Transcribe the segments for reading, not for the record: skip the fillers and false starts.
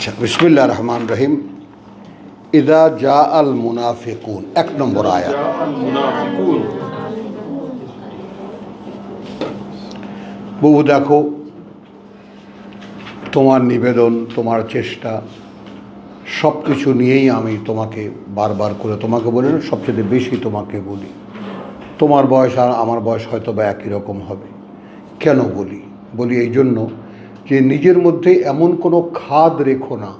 আচ্ছা, বিসমিল্লাহির রহমানির রহিম। ইযা জা আল মুনাফিকুন, 1 নম্বর আয়াত। বহু দেখো, তোমার নিবেদন, তোমার চেষ্টা সব কিছু নিয়েই আমি তোমাকে বারবার করে তোমাকে বলি না, সবচেয়ে বেশি তোমাকে বলি। তোমার বয়স আর আমার বয়স হয়তো বা একই রকম হবে। কেন বলি? বলি এই জন্য যে নিজের মধ্যে এমন কোনো খাদ রেখো না।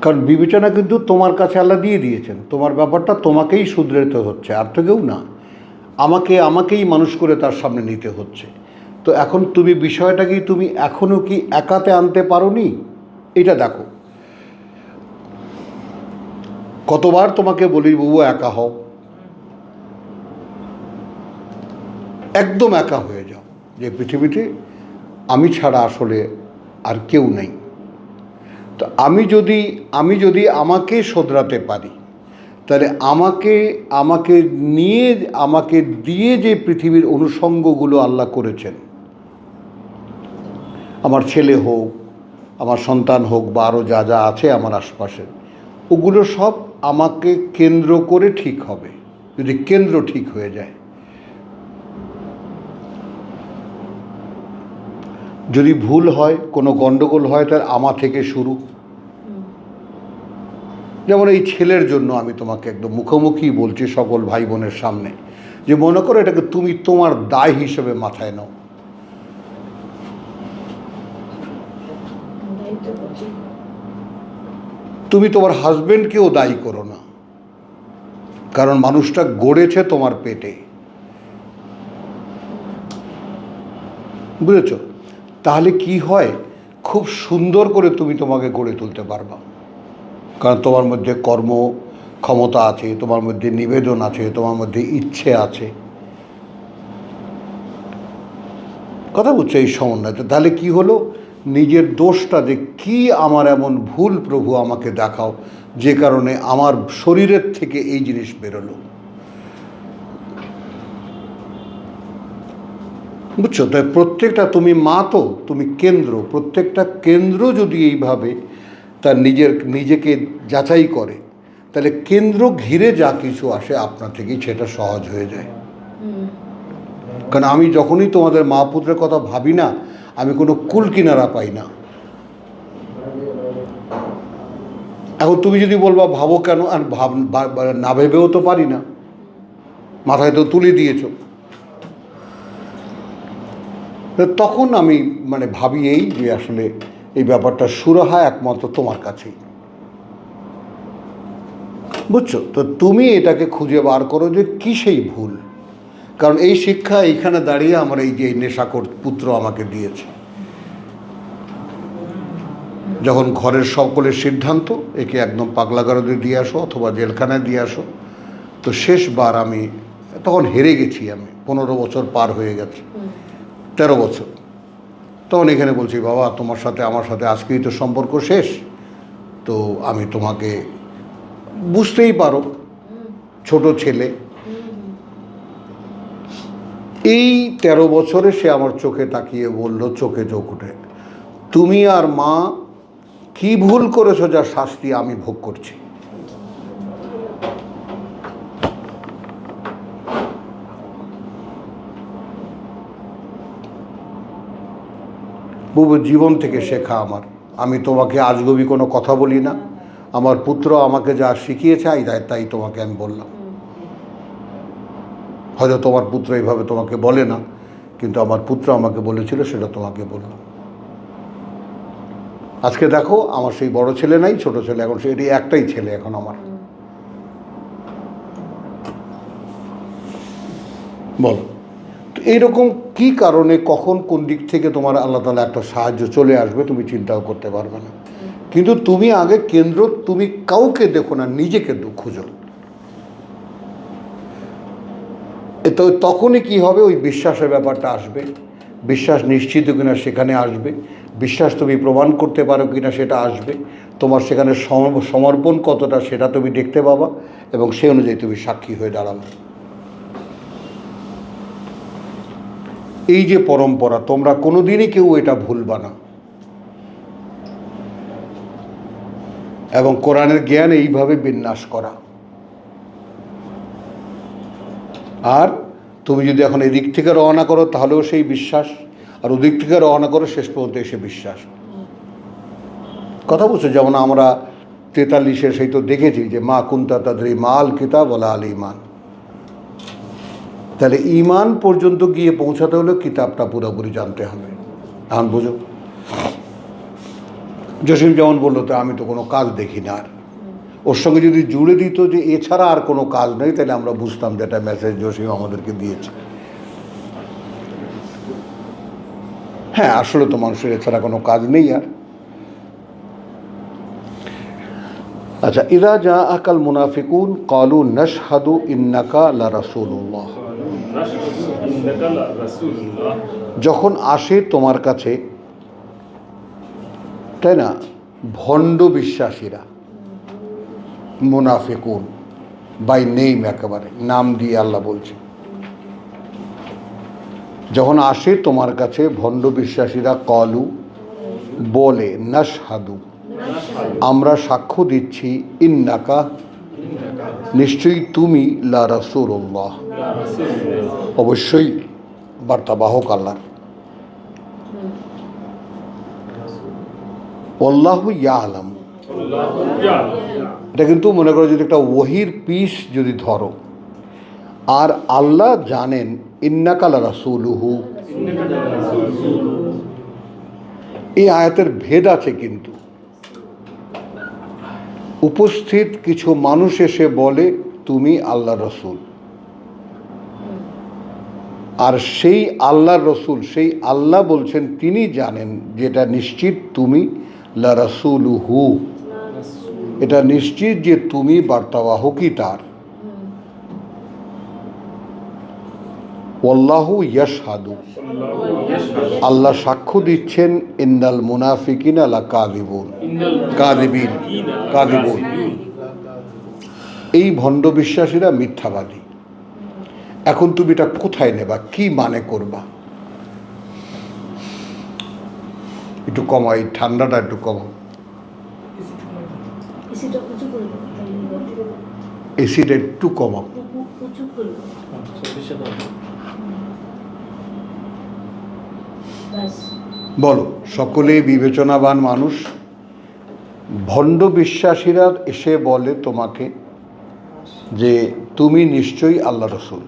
কারণ বিবেচনা কিন্তু তোমার কাছে আল্লাহ দিয়ে দিয়েছেন, তোমার ব্যাপারটা তোমাকেই শুধরাতে হচ্ছে, আর তো কেউ না। আমাকেই মানুষ করে তার সামনে নিতে হচ্ছে। তো এখন তুমি বিষয়টাকেই তুমি এখনও কি একাতে আনতে পারোনি? এটা দেখো, কতবার তোমাকে বলি বাবু একা হও, একদম একা হয়ে যাও, যে পৃথিবীতে আমি ছাড়া আসলে আর কেউ নেই। তো আমি যদি আমাকে শোধরাতে পারি, তাহলে আমাকে নিয়ে, আমাকে দিয়ে যে পৃথিবীর অনুষঙ্গগুলো আল্লাহ করেছেন, আমার ছেলে হোক, আমার সন্তান হোক, বা আরও যা যা আছে আমার আশপাশে, ওগুলো সব আমাকে কেন্দ্র করে ঠিক হবে। যদি কেন্দ্র ঠিক হয়ে যায়, যদি ভুল হয়, কোনো গণ্ডগোল হয়, তার আমার থেকে শুরু। যেমন এই ছেলের জন্য আমি তোমাকে একদম মুখোমুখি বলছি সকল ভাই বোনের সামনে, যে মনে করো এটাকে তুমি তোমার দায় হিসেবে মাথায় নাও। তুমি তোমার হাজবেন্ডকেও দায়ী করো না, কারণ মানুষটা গড়েছে তোমার পেটে, বুঝেছ? তাহলে কি হয়, খুব সুন্দর করে তুমি তোমাকে গড়ে তুলতে পারবা। কারণ তোমার মধ্যে কর্ম ক্ষমতা আছে, তোমার মধ্যে নিবেদন আছে, তোমার মধ্যে ইচ্ছে আছে। কথা বুঝছো? এই সমন্বয়। তাহলে কি হলো, নিজের দোষটা যে কি আমার এমন ভুল প্রভু আমাকে দেখাও, যে কারণে আমার শরীরের থেকে এই জিনিস বেরোলো। বুঝছো? তাই প্রত্যেকটা, তুমি মা তো, তুমি কেন্দ্র, প্রত্যেকটা কেন্দ্র যদি এইভাবে তার নিজেকে যাচাই করে, তাহলে কেন্দ্র ঘিরে যা কিছু আসে আপনার থেকেই সেটা সহজ হয়ে যায়। কারণ আমি যখনই তোমাদের মা পুত্রের কথা ভাবি না, আমি কোনো কুল কিনারা পাই না। এখন তুমি যদি বলবা ভাবো কেন, আর না ভেবেও তো পারি না, মাথায় তো তুলে দিয়েছ। তখন আমি ভাবি এই যে আসলে এই ব্যাপারটা সুরাহা একমাত্র তোমার কাছেই। বুঝছো? তো তুমি এটাকে খুঁজে বার করো যে কী সেই ভুল। কারণ এই শিক্ষা এইখানে দাঁড়িয়ে আমার এই যে নেশাখোর পুত্র আমাকে দিয়েছে। যখন ঘরের সকলের সিদ্ধান্ত একে একদম পাগলাগারদে দিয়ে আসো অথবা জেলখানায় দিয়ে আসো, তো শেষবার আমি তখন হেরে গেছি। আমি 15 বছর পার হয়ে গেছে, 13 বছর। তখন এখানে বলছি, বাবা তোমার সাথে আমার সাথে আজকেই তো সম্পর্ক শেষ। তো আমি তোমাকে, বুঝতেই পারো ছোট ছেলে, এই 13 বছরে সে আমার চোখে তাকিয়ে বলল, চোখে চোখ উঠে, তুমি আর মা কি ভুল করেছো যার শাস্তি আমি ভোগ করছি। বুবু, জীবন থেকে শেখা আমার। আমি তোমাকে আজগবি কোনো কথা বলি না। আমার পুত্র আমাকে যা শিখিয়েছে তাই তোমাকে আমি বললাম। হয়তো তোমার পুত্র এইভাবে তোমাকে বলে না, কিন্তু আমার পুত্র আমাকে বলেছিল, সেটা তোমাকে বললাম। আজকে দেখো, আমার সেই বড় ছেলে নাই, ছোট ছেলে, এখন সেটি একটাই ছেলে এখন আমার। বলো তো, এইরকম কি কারণে, কখন কোন দিক থেকে তোমার আল্লাহ তাআলা একটা সাহায্য চলে আসবে তুমি চিন্তাও করতে পারবে না। কিন্তু তুমি আগে কেন্দ্র, তুমি কাউকে দেখো না, নিজেকে খুঁজো। তো তখনই কি হবে, ওই বিশ্বাসের ব্যাপারটা আসবে। বিশ্বাস নিশ্চিত কিনা সেখানে আসবে, বিশ্বাস তুমি প্রমাণ করতে পারো কিনা সেটা আসবে, তোমার সেখানে সমর্পণ কতটা সেটা তুমি দেখতে পাবা, এবং সেই অনুযায়ী তুমি সাক্ষী হয়ে দাঁড়াবে। এই যে পরম্পরা, তোমরা কোনোদিনই কেউ এটা ভুলবা না। এবং কোরআনের জ্ঞান এইভাবে বিন্যাস করা। আর তুমি যদি এখন এদিক থেকে রওনা করো তাহলেও সেই বিশ্বাস, আর ওদিক থেকে রওনা করো শেষ পর্যন্ত এসে বিশ্বাস। কথা বলছো, যেমন আমরা 43-এ সেই তো দেখেছি যে মা কুন্তা তাদরি মাল কিতাব ওয়ালা আল ইমান। তাহলে ইমান পর্যন্ত গিয়ে পৌঁছাতে হলে কিতাবটা পুরোপুরি জানতে হবে। এখন বুঝো, জসিম যেমন বললো, তো আমি তো কোনো কাজ দেখি না, আর ওর সঙ্গে যদি জুড়ে দিত যে এছাড়া আর কোনো কাজ নেই, তাহলে আমরা বুঝতাম যে এটা মেসেজ জসিম আমাদেরকে দিয়েছে। হ্যাঁ, আসলে তো মানুষের এছাড়া কোনো কাজ নেই আর। আচ্ছা, ইদা জা আকাল মুনাফিকুন ক্বালু নাশহাদু ইন্নাকা লা রাসূলুল্লাহ। যখন আসে তোমার কাছে, তাই না, ভণ্ড বিশ্বাসীরা, মুনাফিকুন বাই নেম, একেবারে নাম দিয়ে আল্লাহ বলছে, যখন আসে তোমার কাছে ভণ্ড বিশ্বাসীরা, ক্বালু বলে, নাশহাদু আমরা সাক্ষ্য দিচ্ছি, ইন্নাকা নিশ্চয়ই তুমি, লা রাসূলুল্লাহ অবশ্যই বার্তাবাহক আল্লাহর। আল্লাহু ইয়ালাম, এটা কিন্তু মনে করো যদি একটা ওহির পিস যদি ধরো, আর আল্লাহ জানেন, ইন্নাকা লা রাসূলুহু। এই আয়াতের ভেদ আছে, কিন্তু উপস্থিত কিছু মানুষ এসে বলে তুমি আল্লাহ রসুল, আর সেই আল্লাহ রসুল, সেই আল্লাহ বলছেন তিনি জানেন যেটা নিশ্চিত তুমি লা রাসূলুহু, এটা নিশ্চিত যে তুমি বার্তাবাহকই তার। ওয়াল্লাহু ইয়াশহাদু, আল্লাহ সাক্ষ্য দিচ্ছেন, ইন্নাল মুনাফিকিনা লাকাযিবুন, কাযিবুন, এই ভণ্ড বিশ্বাসীরা মিথ্যাবাদী। এখন তুমি এটা কোথায় নেবা, কি মানে করবা? একটু কমা, এই ঠান্ডাটা একটু কমা, এসিটা একটু কমাও। বলো, সকলেই বিবেচনাবান মানুষ। ভণ্ড বিশ্বাসীরা এসে বলে তোমাকে যে তুমি নিশ্চয়ই আল্লাহ রসুল।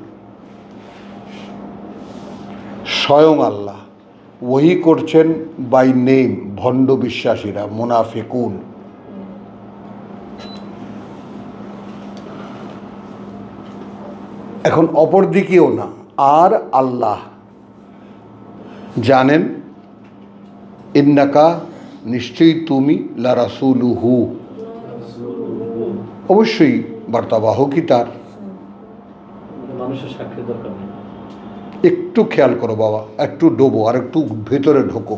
স্বয়ং আল্লাহ ওহী করছেন বাই নেম ভণ্ড বিশ্বাসীরা, মুনাফিকুন। এখন অপর দিকেও না, আর আল্লাহ জানেন, ইন্নাকা নিশ্চয়ই তুমি, লা রাসূলুহু অবশ্যই বার্তাবাহকই তার। একটু খেয়াল করো বাবা, একটু ডোবো, আর একটু ভেতরে ঢোকো।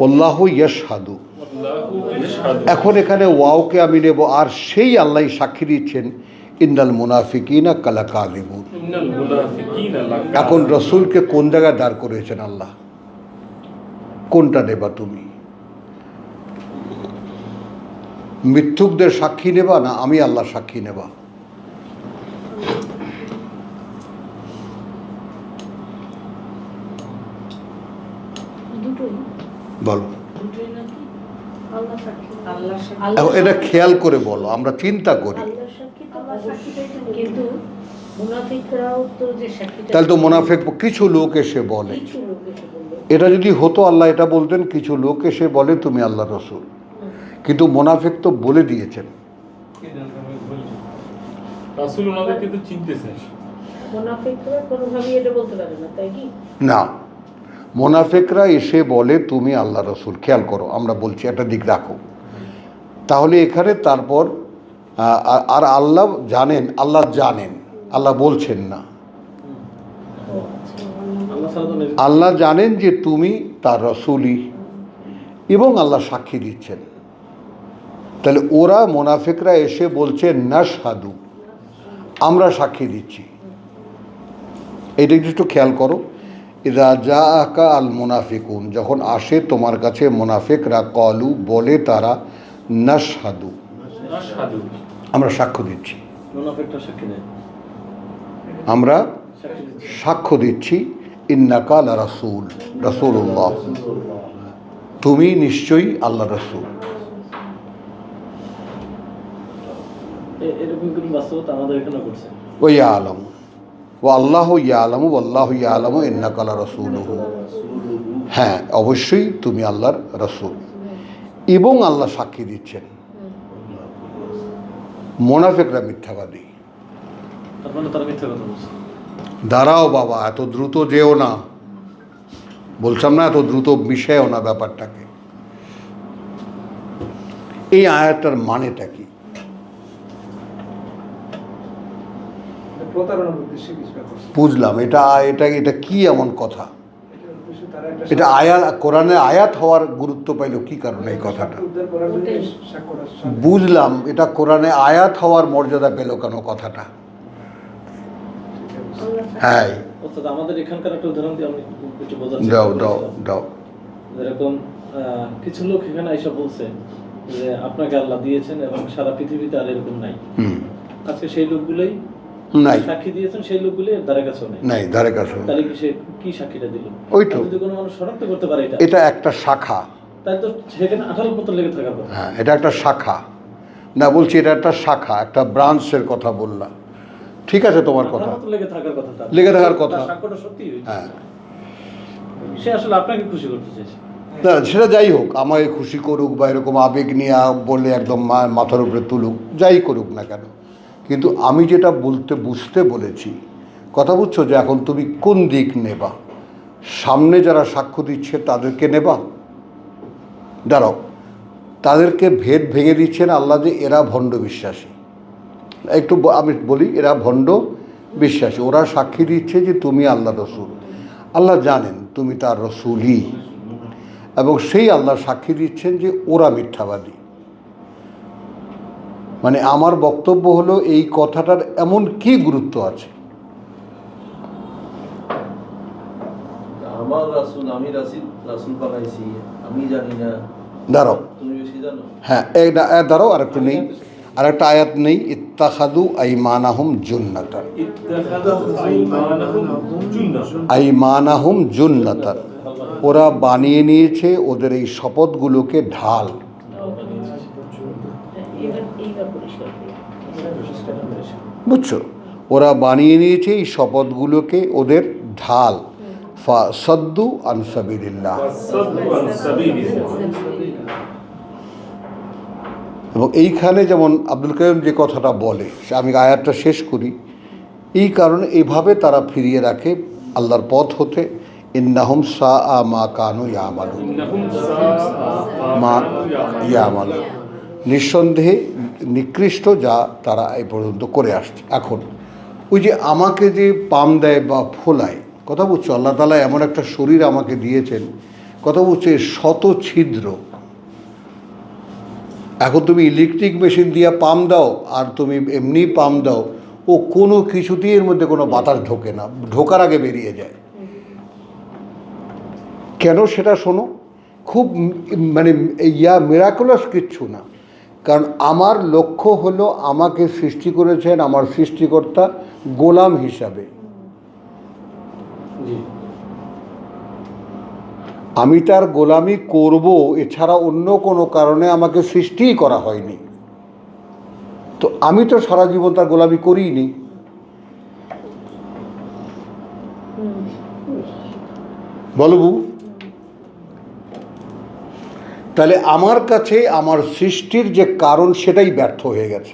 আল্লাহু ইয়াশহাদু, এখন এখানে ওয়াওকে আমি নেব, আর সেই আল্লাহ সাক্ষী দিচ্ছেন, ইন্নাল মুনাফিকিনা লাকাযিবুন। এখন রসুলকে কোন জায়গায় দাঁড় করেছেন আল্লাহ? কোনটা নেবা তুমি? মিথ্যুকদের সাক্ষী নেবা, না আমি আল্লাহ সাক্ষী নেবা? বলো, এটা খেয়াল করে বলো, আমরা চিন্তা করি। তাহলে তো মুনাফিক কিছু লোক এসে বলে, এটা যদি হতো আল্লাহ এটা বলতেন, কিছু লোক এসে বলে তুমি আল্লাহ রসুল, কিন্তু মুনাফিক তো বলে দিয়েছেন। না, মুনাফিকরা এসে বলে তুমি আল্লাহ রসুল। খেয়াল করো, আমরা বলছি একটা দিক রাখো। তাহলে এখানে তারপর আর আল্লাহ জানেন, আল্লাহ জানেন, আল্লাহ বলছেন না, আল্লাহ জানেন যে তুমি তার রসুলই, এবং আল্লাহ সাক্ষী দিচ্ছেন। তাহলে ওরা মুনাফিকরা এসে বলছে নাশহাদু, আমরা সাক্ষী দিচ্ছি। এইটা একটু খেয়াল করো। ইযা জাআকা আল মুনাফিকুন, যখন আসে তোমার কাছে মুনাফিকরা, কলু বলে তারা, নাশহাদু আমরা সাক্ষ্য দিচ্ছি, আমরা সাক্ষ্য দিচ্ছি, ইন্নাকা লা রাসূল, রাসূলুল্লাহ, তুমি নিশ্চয়ই আল্লাহ রাসূল। এরকম কোন বাস্তবতা আমাদের এখানে ঘটছে? ওয়া ইয়ালামু ওয়া আল্লাহু ইয়ালামু ওয়াল্লাহু ইয়ালামু ইন্নাকা লা রাসূলুহু, হ্যাঁ অবশ্যই তুমি আল্লাহর রাসূল। এবং আল্লাহ সাক্ষী দিচ্ছেন মুনাফিকরা মিথ্যাবাদী। তার মানে তারা মিথ্যা কথা বলছে। দাঁড়াও বাবা, এত দ্রুত যেও না, বলছিলাম না এত দ্রুত মিশেও না ব্যাপারটাকে। এই আয়াতটার মানেটা কি? বুঝলাম, এটা এটা এটা কি এমন কথা? এটা আয়াত, কোরআনে আয়াত হওয়ার গুরুত্ব পাইল কি কারণে এই কথাটা? বুঝলাম, এটা কোরআনে আয়াত হওয়ার মর্যাদা পেল কেন কথাটা? হ্যাঁ, আমাদের এখানকার একটা উদাহরণ দিয়ে আমি একটু বোঝাচ্ছি। দাও দাও দাও। যেরকম কিছু লোক এখানে এসে বলছে যে আপনাকে আল্লাহ দিয়েছেন এবং সারা পৃথিবীতে আর এরকম নাই। আজকে সেই লোকগুলোই নাই সাক্ষী দিয়েছেন, সেই লোকগুলো ধারে কাছে নাই, ধারে কাছে। তাহলে কি সে কি সাক্ষীটা দিল? ওই তো, যদি কোনো মানুষ শনাক্ত করতে পারে এটা একটা শাখা, তাই তো সেখানে 18 পত্র লেগে থাকার কথা। হ্যাঁ, এটা একটা শাখা না, বলছি এটা একটা শাখা, একটা ব্রাঞ্চের কথা বললাম। ঠিক আছে, তোমার কথা লেগে থাকার কথা, লেগে থাকার কথা। সাক্ষ্যটা সত্যি হয়েছে। হ্যাঁ, সে আসলে আপনাকে খুশি করতে চাইছে। না, সেটা যাই হোক, আমাকে খুশি করুক বা এরকম আবেগ নিয়ে বলে একদম মাথার উপরে তুলুক, যাই করুক না কেন, কিন্তু আমি যেটা বুঝতে বলেছি, কথা বুঝছো, যে এখন তুমি কোন দিক নেবা? সামনে যারা সাক্ষ্য দিচ্ছে তাদেরকে নেবা? দাঁড়াও, তাদেরকে ভেদ ভেঙে দিচ্ছেন আল্লাহ যে এরা ভণ্ড বিশ্বাসী। একটু আমি বলি, এরা ভণ্ড বিশ্বাসী। ওরা সাক্ষী দিচ্ছে যে তুমি আল্লাহ রসুল। আল্লাহ জানেন তুমি তার রসুলই, এবং সেই আল্লাহ সাক্ষী দিচ্ছেন যে ওরা মিথ্যাবাদী। মানে আমার বক্তব্য হলো, এই কথাটার এমন কি গুরুত্ব আছে? আমার রাসূল, আমি রাসূল বানাইছি, আমি জানি না, দাঁড়াও, তুমি বেশি জানো। হ্যাঁ, দাঁড়াও, আর একটু নেই, আর একটা আয়াত নেই, ইত্তাখাযু আইমানাহুম জুন্নাতান, আইমানাহুম জুন্নাতান, ওরা বানিয়ে নিয়েছে ওদের এই শপথগুলোকে ঢাল। বুঝছো, ওরা বানিয়ে নিয়েছে এই শপথগুলোকে ওদের ঢাল। ফাসাদ্দু আন সাবিলিল্লাহ, এবং এইখানে যেমন আব্দুল কাইয়ুম যে কথাটা বলে, আমি আয়াতটা শেষ করি, এই কারণে এইভাবে তারা ফিরিয়ে রাখে আল্লাহর পথ হতে। ইন্নাহুম সাআ মা কানু ইয়ামালুন, নিঃসন্দেহে নিকৃষ্ট যা তারা এই পর্যন্ত করে আসছে। এখন ওই যে আমাকে যে পাম দেয় বা ফোলায়, কথা বুঝছো, আল্লাহ তাআলা এমন একটা শরীর আমাকে দিয়েছেন, কথা বুঝছো, শত ছিদ্র। এখন তুমি ইলেকট্রিক মেশিন দিয়ে পাম দাও আর তুমি এমনি পাম দাও, ও কোনো কিছুতেই এর মধ্যে কোনো বাতাস ঢোকে না, ঢোকার আগে বেরিয়ে যায়। কেন সেটা শোনো, খুব মানে মিরাকুলাস কিচ্ছু না, কারণ আমার লক্ষ্য হলো আমাকে সৃষ্টি করেছেন আমার সৃষ্টিকর্তা গোলাম হিসাবে। আমি তার গোলামি করব, এছাড়া অন্য কোনো কারণে আমাকে সৃষ্টিই করা হয়নি। তো আমি তো সারা জীবন তার গোলামি করিনি। বলো বউ, তাহলে আমার কাছে আমার সৃষ্টির যে কারণ সেটাই ব্যর্থ হয়ে গেছে।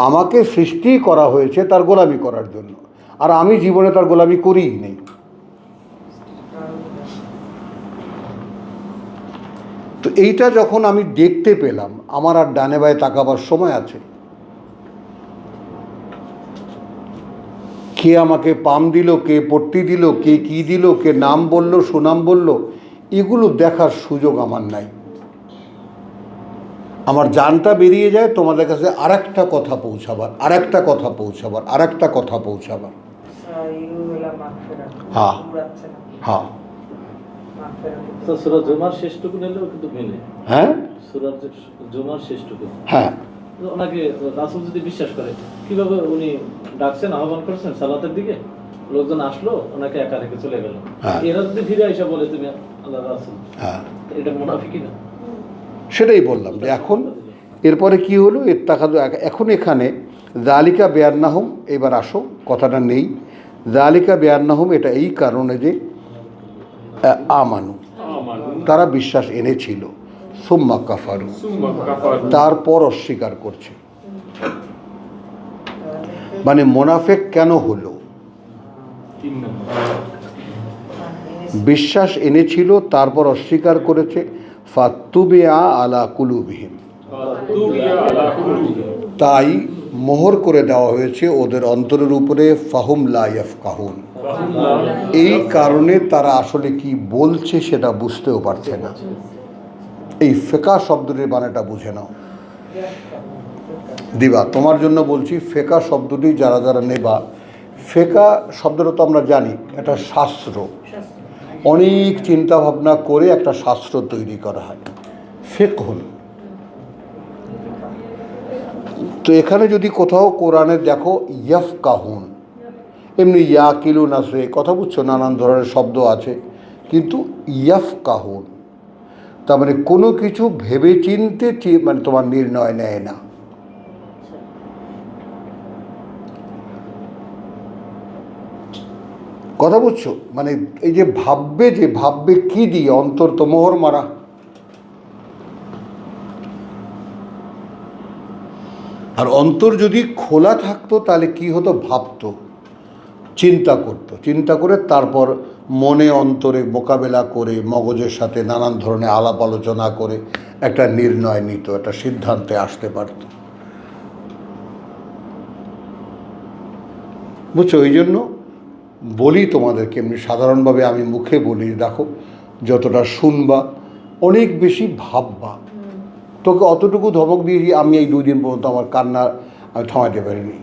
আমাকে সৃষ্টি করা হয়েছে তার গোলামি করার জন্য, আর আমি জীবনে তার গোলামি করিই নেই। তো এইটা যখন আমি দেখতে পেলাম, আমার আর ডানে বায়ে তাকাবার সময় আছে? কে আমাকে পাম দিল, কে পট্টি দিল, কে কি দিল, কে নাম বলল, সুনাম বলল, এগুলো দেখার সুযোগ আমার নাই। আমার জানটা বেরিয়ে যায় তোমাদের কাছে আরেকটা কথা পৌঁছাবার, আরেকটা কথা পৌঁছাবার, আরেকটা কথা পৌঁছাবার। হ্যাঁ হ্যাঁ তো সূরা জুমার শেষটুকু নিলেও কিন্তু মেলে। হ্যাঁ সূরা জুমার শেষটুকু হ্যাঁ ওনাকে রাসূল যদি বিশ্বাস করে, কিভাবে উনি ডাকছেন, আহ্বান করছেন সালাতের দিকে, লোকজন আসলো, ওনাকে একা রেখে চলে গেল। হ্যাঁ। এরা যদি ফিরে এসে বলে তুমি আল্লাহ রাসূল, হ্যাঁ এটা মুনাফিকি না? সেটাই বললাম যে এখন এরপরে কি হলো, এখন এখানে জালিকা বেয়ান্নাহুম, এবার আসো কথাটা নেই। জালিকা বেয়ান্নাহুম এটা এই কারণে যে আমানু, তারা বিশ্বাস এনেছিল, সুম্মা কাফারু, তারপর অস্বীকার করছে। মানে মোনাফেক কেন হলো? বিশ্বাস এনেছিল তারপর অস্বীকার করেছে। ফাতুবিয়া আলা কুলুবিহিম, তাই মোহর করে দেওয়া হয়েছে ওদের অন্তরের উপরে। ফাহুম লা ইয়াফকাহুন, এই কারণে তারা আসলে কি বলছে সেটা বুঝতেও পারছে না। এই ফেকা শব্দটির বানাটা বুঝে নাও। দিবা, তোমার জন্য বলছি, ফেকা শব্দটি যারা যারা নেবা, ফেকা শব্দটা তো আমরা জানি এটা শাস্ত্র, অনেক চিন্তা ভাবনা করে একটা শাস্ত্র তৈরি করা হয়, ফিকহুন। তো এখানে যদি কোথাও কোরআনে দেখো ইয়াফকাহুন, এমনি ইয়াকিলুন আছে, কথা বুঝছো, নানান ধরনের শব্দ আছে, কিন্তু ইয়াফকাহুন তার মানে কোনো কিছু ভেবে চিনতে মানে তোমার নির্ণয় নেয় না। কথা বুঝছো, মানে এই যে ভাববে কি দিয়ে, অন্তর তো মোহর মারা। আর অন্তর যদি খোলা থাকতো তাহলে কি হতো, ভাবতো, চিন্তা করে তারপর মনে অন্তরে মোকাবেলা করে মগজের সাথে নানান ধরনের আলাপ আলোচনা করে একটা নির্ণয় নিত, একটা সিদ্ধান্তে আসতে পারত। বুঝছো, ওই জন্য বলি তোমাদেরকে, এমনি সাধারণভাবে আমি মুখে বলি, দেখো যতটা শুনবা অনেক বেশি ভাববা। তোকে অতটুকু ধমক দিয়েছি আমি, এই 2 দিন পর্যন্ত আমার কান্না আমি থামাইতে পারিনি।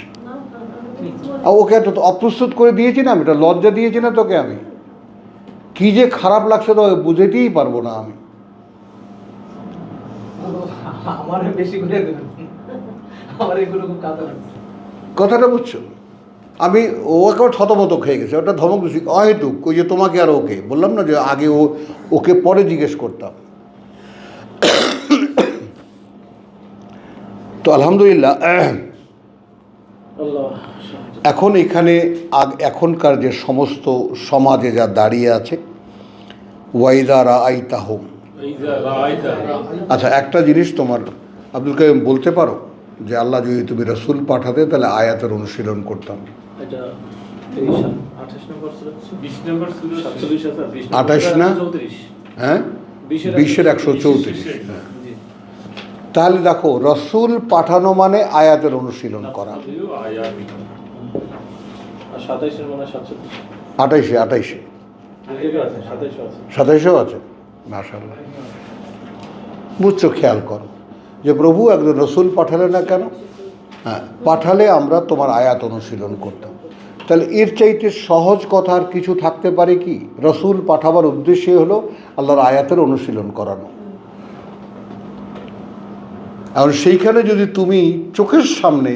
ওকে একটা অপ্রস্তুত করে দিয়েছি না আমি, এটা লজ্জা দিয়েছি না তোকে আমি, কি যে খারাপ লাগছে তো বুঝেতেই পারবো না আমি। কথাটা বুঝছো, আমি ও একেবারে থতমত খেয়ে গেছে, ওটা ধমক দিচ্ছি অহেতুক। ওই যে তোমাকে আর ওকে বললাম না যে আগে ওকে পরে জিজ্ঞেস করতাম। তো আলহামদুলিল্লাহ, এখন এখানে এখনকার যে সমস্ত সমাজে যা দাঁড়িয়ে আছে, ওয়াইদা রাআইতাহুম, আচ্ছা একটা জিনিস তোমার আব্দুল কাইয়ুম বলতে পারো যে আল্লাহ যদি তুমি রাসূল পাঠাতে তাহলে আয়াতের অনুশীলন করতাম। এটা 28 না, হ্যাঁ 20-এর 134। তাহলে দেখো, রসুল পাঠানো মানে আয়াতের অনুশীলন করা। 28-এ 27-এও আছে, মাশাআল্লাহ। বুঝছো, খেয়াল করো যে প্রভু একজন রসুল পাঠালে না কেন? হ্যাঁ, পাঠালে আমরা তোমার আয়াত অনুশীলন করতাম। তাহলে এর চাইতে সহজ কথা আর কিছু থাকতে পারে কি? রসুল পাঠাবার উদ্দেশ্যই হলো আল্লাহর আয়াতের অনুশীলন করানো। আর সেইখানে যদি তুমি চোখের সামনে,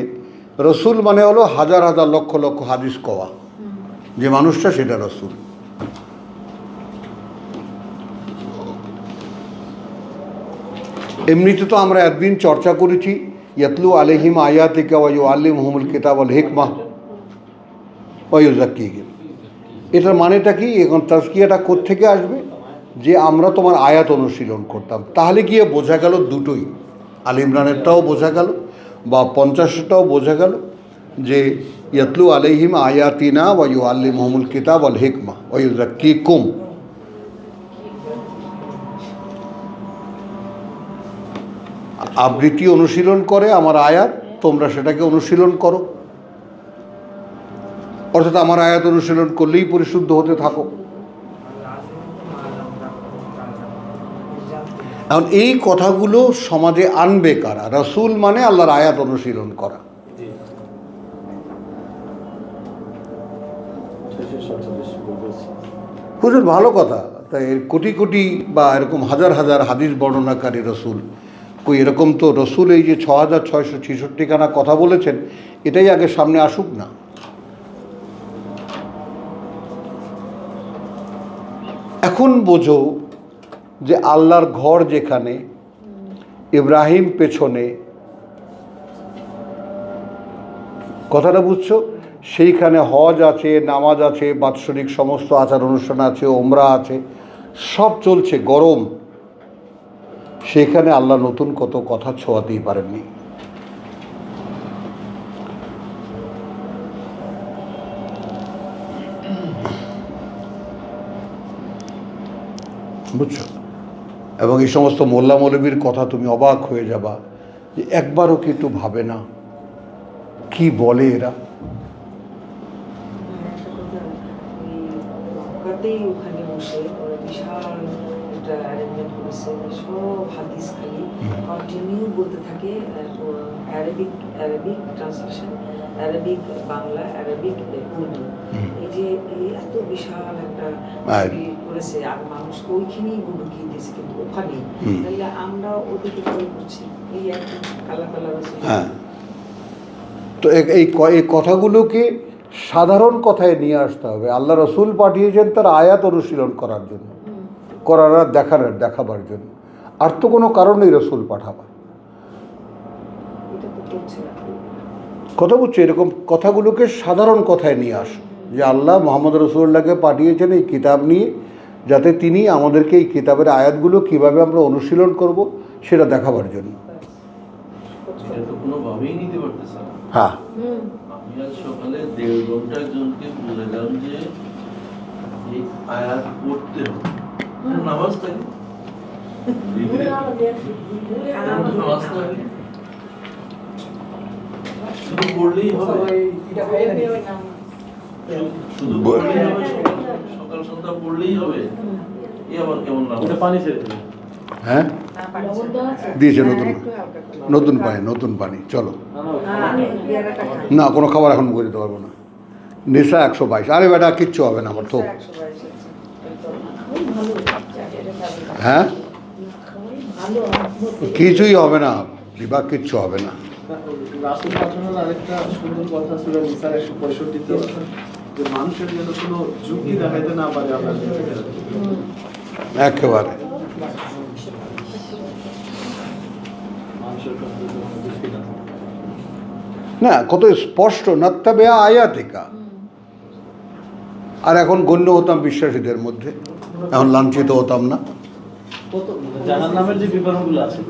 রসুল মানে হলো হাজার হাজার লক্ষ লক্ষ হাদিস কওয়া, যে মানুষটা সেটা রসুল। এমনিতে তো আমরা একদিন চর্চা করেছি, ইয়াতলু আলাইহিম আয়াতিকা ওয়া ইউআল্লিমুহুমুল কিতাব ওয়াল হিকমাহ ওয়া ইউযাক্কিহিম। এটার মানেটা কি? এখন তাজকিয়াটা কোত্থেকে আসবে? যে আমরা তোমার আয়াত অনুশীলন করতাম। তাহলে গিয়ে বোঝা গেল দুটোই, আল ইমরানেরটাও বোঝা গেল বা 50টাও বোঝা গেল যে ইয়াতলু আলাইহিম আয়াতিনা ওয়া ইউআল্লিমুহুমুল কিতাব ওয়াল হিকমাহ ওয়া ইউযাক্কিকুম। আবৃত্তি অনুশীলন করে আমার আয়াত, তোমরা সেটাকে অনুশীলন করো, অর্থাৎ আমার আয়াত অনুশীলন করলেই পরিশুদ্ধ হতে থাকো। এখন এই কথাগুলো সমাজে আনবে কারা? রাসূল মানে আল্লাহর আয়াত অনুশীলন করা। জি 647 বলছি। হুজুর ভালো কথা, তাই এর কোটি কোটি বা এরকম হাজার হাজার হাদিস বর্ণনাকারী রসুল, কই এরকম তো রসুল এই যে 6666 খানা কথা বলেছেন, এটাই আগে সামনে আসুক না। এখন বোঝো যে আল্লাহর ঘর যেখানে, ইব্রাহিম পেছনে, কথাটা বুঝছো? সেইখানে হজ আছে, নামাজ আছে, বাৎসরিক সমস্ত আচার অনুষ্ঠান আছে, ওমরা আছে, সব চলছে, গরম। সেখানে আল্লাহ নতুন কত কথা ছোঁয়াতেই পারেননি। বুঝছো? এবং এই সমস্ত মোল্লা মৌলবীর কথা তুমি অবাক হয়ে যাবা যে একবারও কি একটু ভাবে না কি বলে এরা। ওখানে বসে ওরা বিশাল একটা অ্যারেঞ্জমেন্ট করেছে, সব হাদিস খালি কন্টিনিউ বলতে থাকে, Arabic translation, Arabic Bangla, Arabic Urdu. এই যে এত বিশাল একটা করেছে, আর মানুষকে ওইখানেই ঢুকিয়ে দিয়েছে, কিন্তু ওখানেই। তাহলে আমরা ওদিকে ফলো করছি, এই একটা কালা কালা রয়েছে। হ্যাঁ, তো এই কথাগুলোকে সাধারণ কথায় নিয়ে আসতে হবে। আল্লাহ রসুল পাঠিয়েছেন তার আয়াত অনুশীলন করার জন্য, দেখাবার জন্য, আর তো কোনো কারণ নেই রসুল পাঠাবার। কথা বুঝছো? এরকম কথাগুলোকে সাধারণ কথায় নিয়ে আসো, যে আল্লাহ মোহাম্মদ রসুল্লাহকে পাঠিয়েছেন এই কিতাব নিয়ে, যাতে তিনি আমাদেরকে এই কিতাবের আয়াতগুলো কিভাবে আমরা অনুশীলন করব সেটা দেখাবার জন্য। এটা তো কোনোভাবেই নিতে পারতেছে না। হ্যাঁ, আমি আজ সকালে 1.5 ঘন্টা একজনকে বললাম যে এই আয়াত পড়তে হবে, নামাজ থাকে শুধু পড়লেই হবে, শুধু পড়লেই হবে, সকাল সন্ধ্যা পড়লেই হবে। এ আবার কেমন নামাজ? ওটা পানি ছেড়ে দেবে। হ্যাঁ দিয়েছে নতুন পানি। চলো না, কোনো খাবার এখন মুখে দিতে পারবো না। নেশা 122। আরে বেটা কিচ্ছু হবে না আমার তো। হ্যাঁ, কিছুই হবে না বিভাগ, কিচ্ছু হবে না। রাসূল পাঠানোর আরেকটা সুন্দর কথা ছিল নিসার 165-তে, যে মানুষের যেন কোনো যুক্তি দেখাইতে না পারে আল্লাহ। একেবারে না, কত স্পষ্ট নাত্তাবে আয়াতিকা। আর এখন গণ্য হতাম বিশ্বাসীদের মধ্যে, এখন লাঞ্ছিত হতাম না। জাহান্নামের যে বিবরণগুলো আছে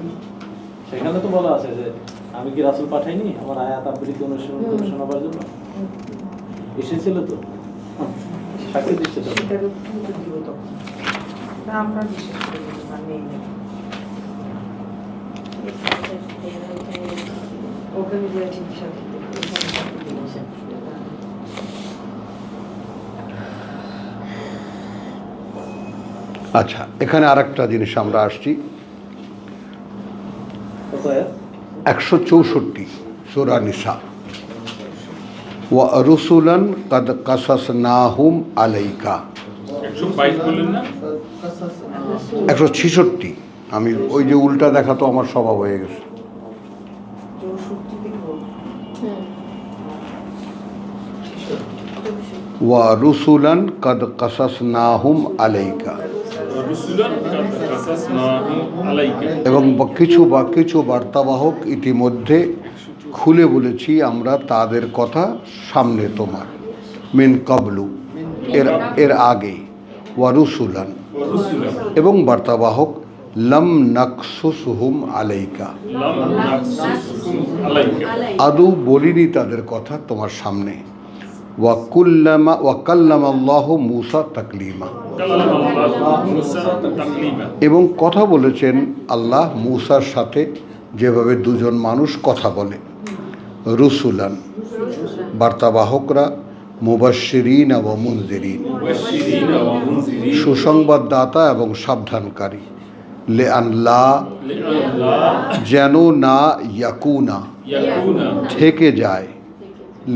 সেখানে তো বলা আছে যে আমি কি রাসূল পাঠাইনি আমার আয়াত আবৃত্তি অনুসরণ করে শোনাবার জন্য? এসেছিল তো, সাক্ষী দিচ্ছে তো। আমরা বিশেষ করে মানে ওখানে যে ঠিক সাথে আচ্ছা, এখানে আরেকটা জিনিস আমরা আসছি, 164 সূরা নিসা, ওয়া রুসুলান কাদ কাসাসনাহুম আলাইকা। 122 বললেন না? 166। আমি ওই যে উল্টা দেখা তো আমার স্বভাব হয়ে গেছে। ওয়া রুসুলান কাদ কাসাসনাহুম আলাইকা, এবং কিছু বার্তাবাহক ইতিমধ্যে খুলে বলেছি আমরা তাদের কথা সামনে তোমার, মিন কাবলু এর আগে, ওয়া রুসুলান এবং বার্তাবাহক, লাম নাকসুসহুম আলাইকা আদৌ বলিনি তাদের কথা তোমার সামনে, ওয়া কাল্লামাল্লাহু মূসা তাকলিমা, এবং কথা বলেছেন আল্লাহ মূসার সাথে যেভাবে দুজন মানুষ কথা বলে। রুসুলান বার্তাবাহকরা, মুবাশশিরিন ওয়া মুনজিরিন সুসংবাদদাতা এবং সাবধানকারী, লে আনলা যেন না ইয়াকুনা ইয়াকুনা থেকে যায়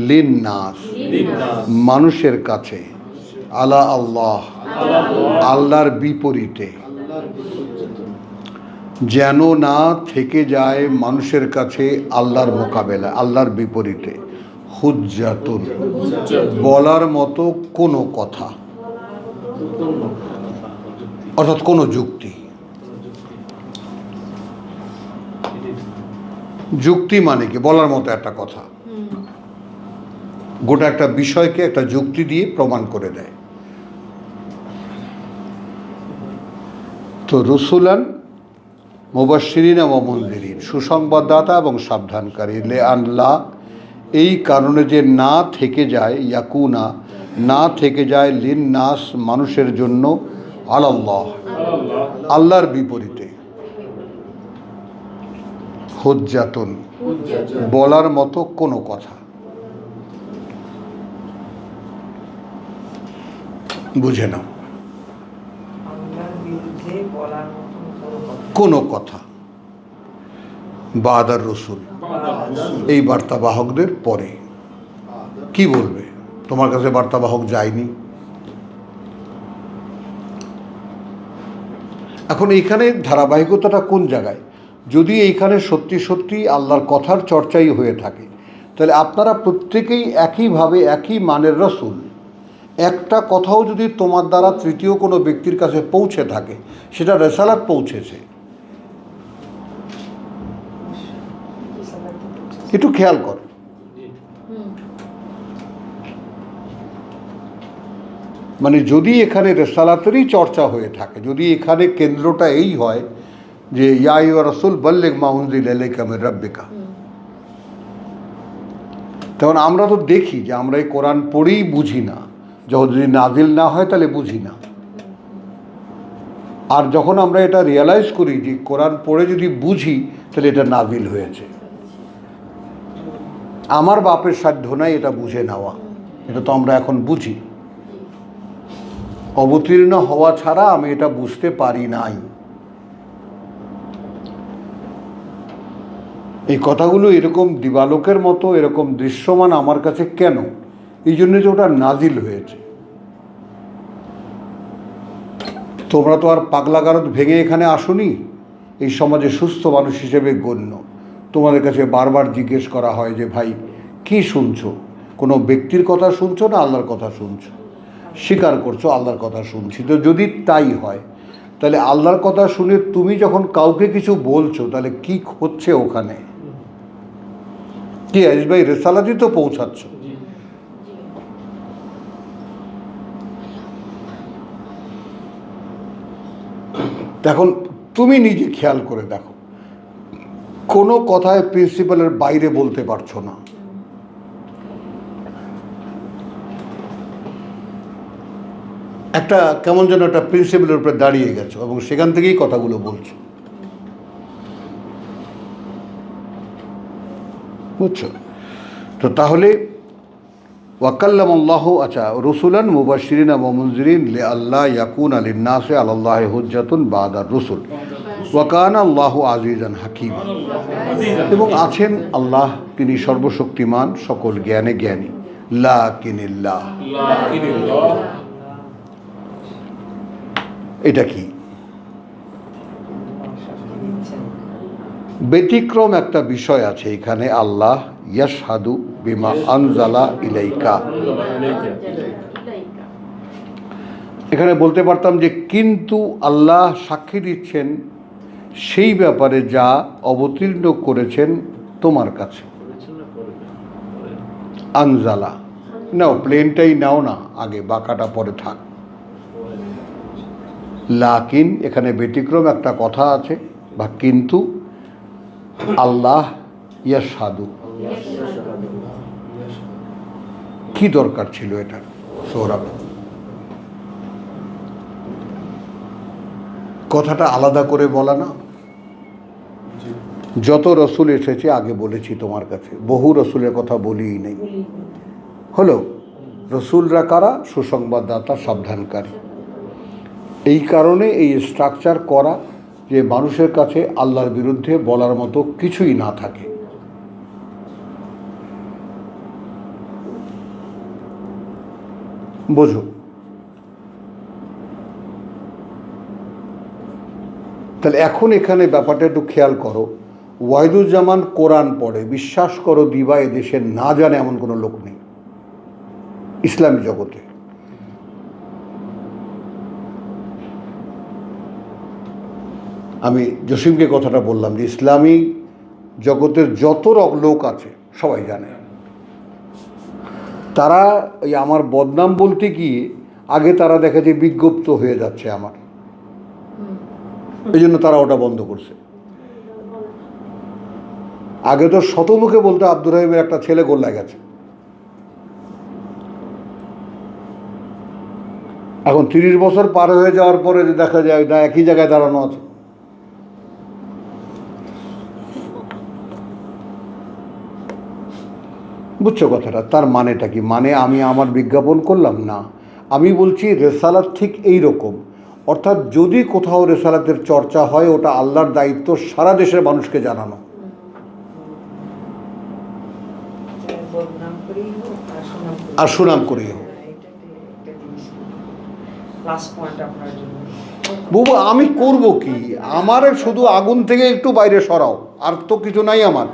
লিন নাস লিন্নাস মানুষের কাছে আলা আল্লাহ আল্লাহর বিপরীতে যেন না থেকে যায় মানুষের কাছে আল্লাহর মোকাবেলা আল্লাহর বিপরীতে হুজ্জাতুন বলার মতো কোনো কথা অর্থাৎ কোনো যুক্তি যুক্তি মানে কি বলার মতো একটা কথা গোটা একটা বিষয়কে একটা যুক্তি দিয়ে প্রমাণ করে দেয়। তো রসুলান মুবাশশিরিন ওয়া মুনযিরিন সুসংবাদদাতা এবং সাবধানকারী লে আনলা এই কারণে যে না থেকে যায় ইয়াকুনা না থেকে যায় লিন নাস মানুষের জন্য আলাল্লাহ আল্লাহর বিপরীতে হুজ্জাতুন বলার মতো কোনো কথা বুঝে নাও আল্লাহর বিরুদ্ধে বলার মতন কোনো কথা বাদার রসুল এই বার্তাবাহকদের পরে কি বলবে? তোমার কাছে বার্তাবাহক যায়নি। এখন এইখানে ধারাবাহিকতাটা কোন জায়গায়? যদি এইখানে সত্যি সত্যি আল্লাহর কথার চর্চাই হয়ে থাকে তাহলে আপনারা প্রত্যেকেই একইভাবে একই মানের রসুল। একটা কথাও যদি তোমার দ্বারা তৃতীয় কোনো ব্যক্তির কাছে পৌঁছে থাকে সেটা রেসালাত পৌঁছেছে। একটু খেয়াল কর, মানে যদি এখানে রেসালাতেরই চর্চা হয়ে থাকে, যদি এখানে কেন্দ্রটা এই হয় যে ইয়া আইয়ুহা রাসূল বাল্লিগ মা উনজিলা ইলাইকা মির রাব্বিকা, তখন আমরা তো দেখি যে আমরা এই কোরআন পড়েই বুঝি না, যখন যদি নাজিল না হয় তাহলে বুঝি না। আর যখন আমরা এটা রিয়েলাইজ করি যে কোরআন পড়ে যদি বুঝি তাহলে এটা নাজিল হয়েছে, আমার বাপের সাধ্য নাই এটা বুঝে নেওয়া, এটা তো আমরা এখন বুঝি। অবতীর্ণ হওয়া ছাড়া আমি এটা বুঝতে পারি নাই। এই কথাগুলো এরকম দিবালোকের মতো এরকম দৃশ্যমান আমার কাছে কেন? এই জন্য যে ওটা নাজিল হয়েছে। তোমরা তো আর পাগলা গারদ ভেঙে এখানে আসোনি, এই সমাজে সুস্থ মানুষ হিসেবে গণ্য। তোমাদের কাছে বারবার জিজ্ঞেস করা হয় যে ভাই কি শুনছো, কোনো ব্যক্তির কথা শুনছো না আল্লাহর কথা শুনছো? স্বীকার করছো আল্লাহর কথা শুনছি। তো যদি তাই হয় তাহলে আল্লাহর কথা শুনে তুমি যখন কাউকে কিছু বলছো তাহলে কি হচ্ছে ওখানে? কি আইস ভাই রেসালাতই তো পৌঁছাচ্ছ। এখন তুমি নিজে খেয়াল করে দেখো, কোনো কথায় প্রিন্সিপালের বাইরে বলতে পারছো না। একটা কেমন যেন একটা প্রিন্সিপালের উপরে দাঁড়িয়ে গেছো এবং সেখান থেকেই কথাগুলো বলছো, বুঝছো? তো তাহলে ওয়াকাল্লামাল্লাহ, আচ্ছা, রসুলান মুবাশশিরিন ওয়া মুনযিরিন লিআল্লা ইয়াকুনা লিন-নাসি আলাল্লাহি হুজ্জাতুন বাদার রসুল ওয়া কানা আল্লাহু আজিজান হাকীমা। এবং আছেন আল্লাহ, তিনি সর্বশক্তিমান, সকল জ্ঞানে জ্ঞানী। লাকিনিল্লাহ, এটা কি? ব্যতিক্রম একটা বিষয় আছে এখানে। আল্লাহ ইয়াশহাদু বিমা আনজালা ইলাইকা, এখানে বলতে পারতাম যে কিন্তু আল্লাহ সাক্ষী দিচ্ছেন সেই ব্যাপারে যা অবতীর্ণ করেছেন তোমার কাছে। আনজালা নাও, প্লেনটাই নাও না আগে, বাঁকাটা পরে থাক। লাকিন, এখানে ব্যতিক্রম একটা কথা আছে বা কিন্তু আল্লাহ ইয়াশহাদু, কি দরকার ছিল এটা? সৌরভ, কথাটা আলাদা করে বলা না? যত রসুল এসেছে আগে বলেছি তোমার কাছে, বহু রসুলের কথা বলিই নেই। হলো রসুলরা কারা? সুসংবাদদাতা, সাবধানকারী। এই কারণে এই স্ট্রাকচার করা যে মানুষের কাছে আল্লাহর বিরুদ্ধে বলার মতো কিছুই না থাকে। বোঝো, তাহলে এখন এখানে ব্যাপারটা একটু খেয়াল করো। ওয়াহিদুজ্জামান কোরআন পড়ে, বিশ্বাস করো দিবা এদেশে না জানে এমন কোনো লোক নেই ইসলামী জগতে। আমি জসিমকে কথাটা বললাম যে ইসলামী জগতের যত লোক আছে সবাই জানে। তারা ওই আমার বদনাম বলতে গিয়ে আগে তারা দেখে যে বিজ্ঞপ্ত হয়ে যাচ্ছে আমার, এই জন্য তারা ওটা বন্ধ করছে। আগে তো শতমুখে বলতে আব্দুর রহিমের একটা ছেলে গোল্লা গেছে, এখন 30 বছর পার হয়ে যাওয়ার পরে যে দেখা যায় না একই জায়গায় দাঁড়ানো আছে। বুঝছো কথাটা? তার মানেটা কি? মানে আমি আমার বিজ্ঞাপন করলাম না, আমি বলছি রেসালাত ঠিক এই রকম। অর্থাৎ যদি কোথাও রেসালাতের চর্চা হয় ওটা আল্লাহর দায়িত্ব সারা দেশের মানুষকে জানানো। আর সুনাম করেই হোক। বাবু আমি করব কি? আমার শুধু আগুন থেকে একটু বাইরে সরাও, আর তো কিছু নাই আমার।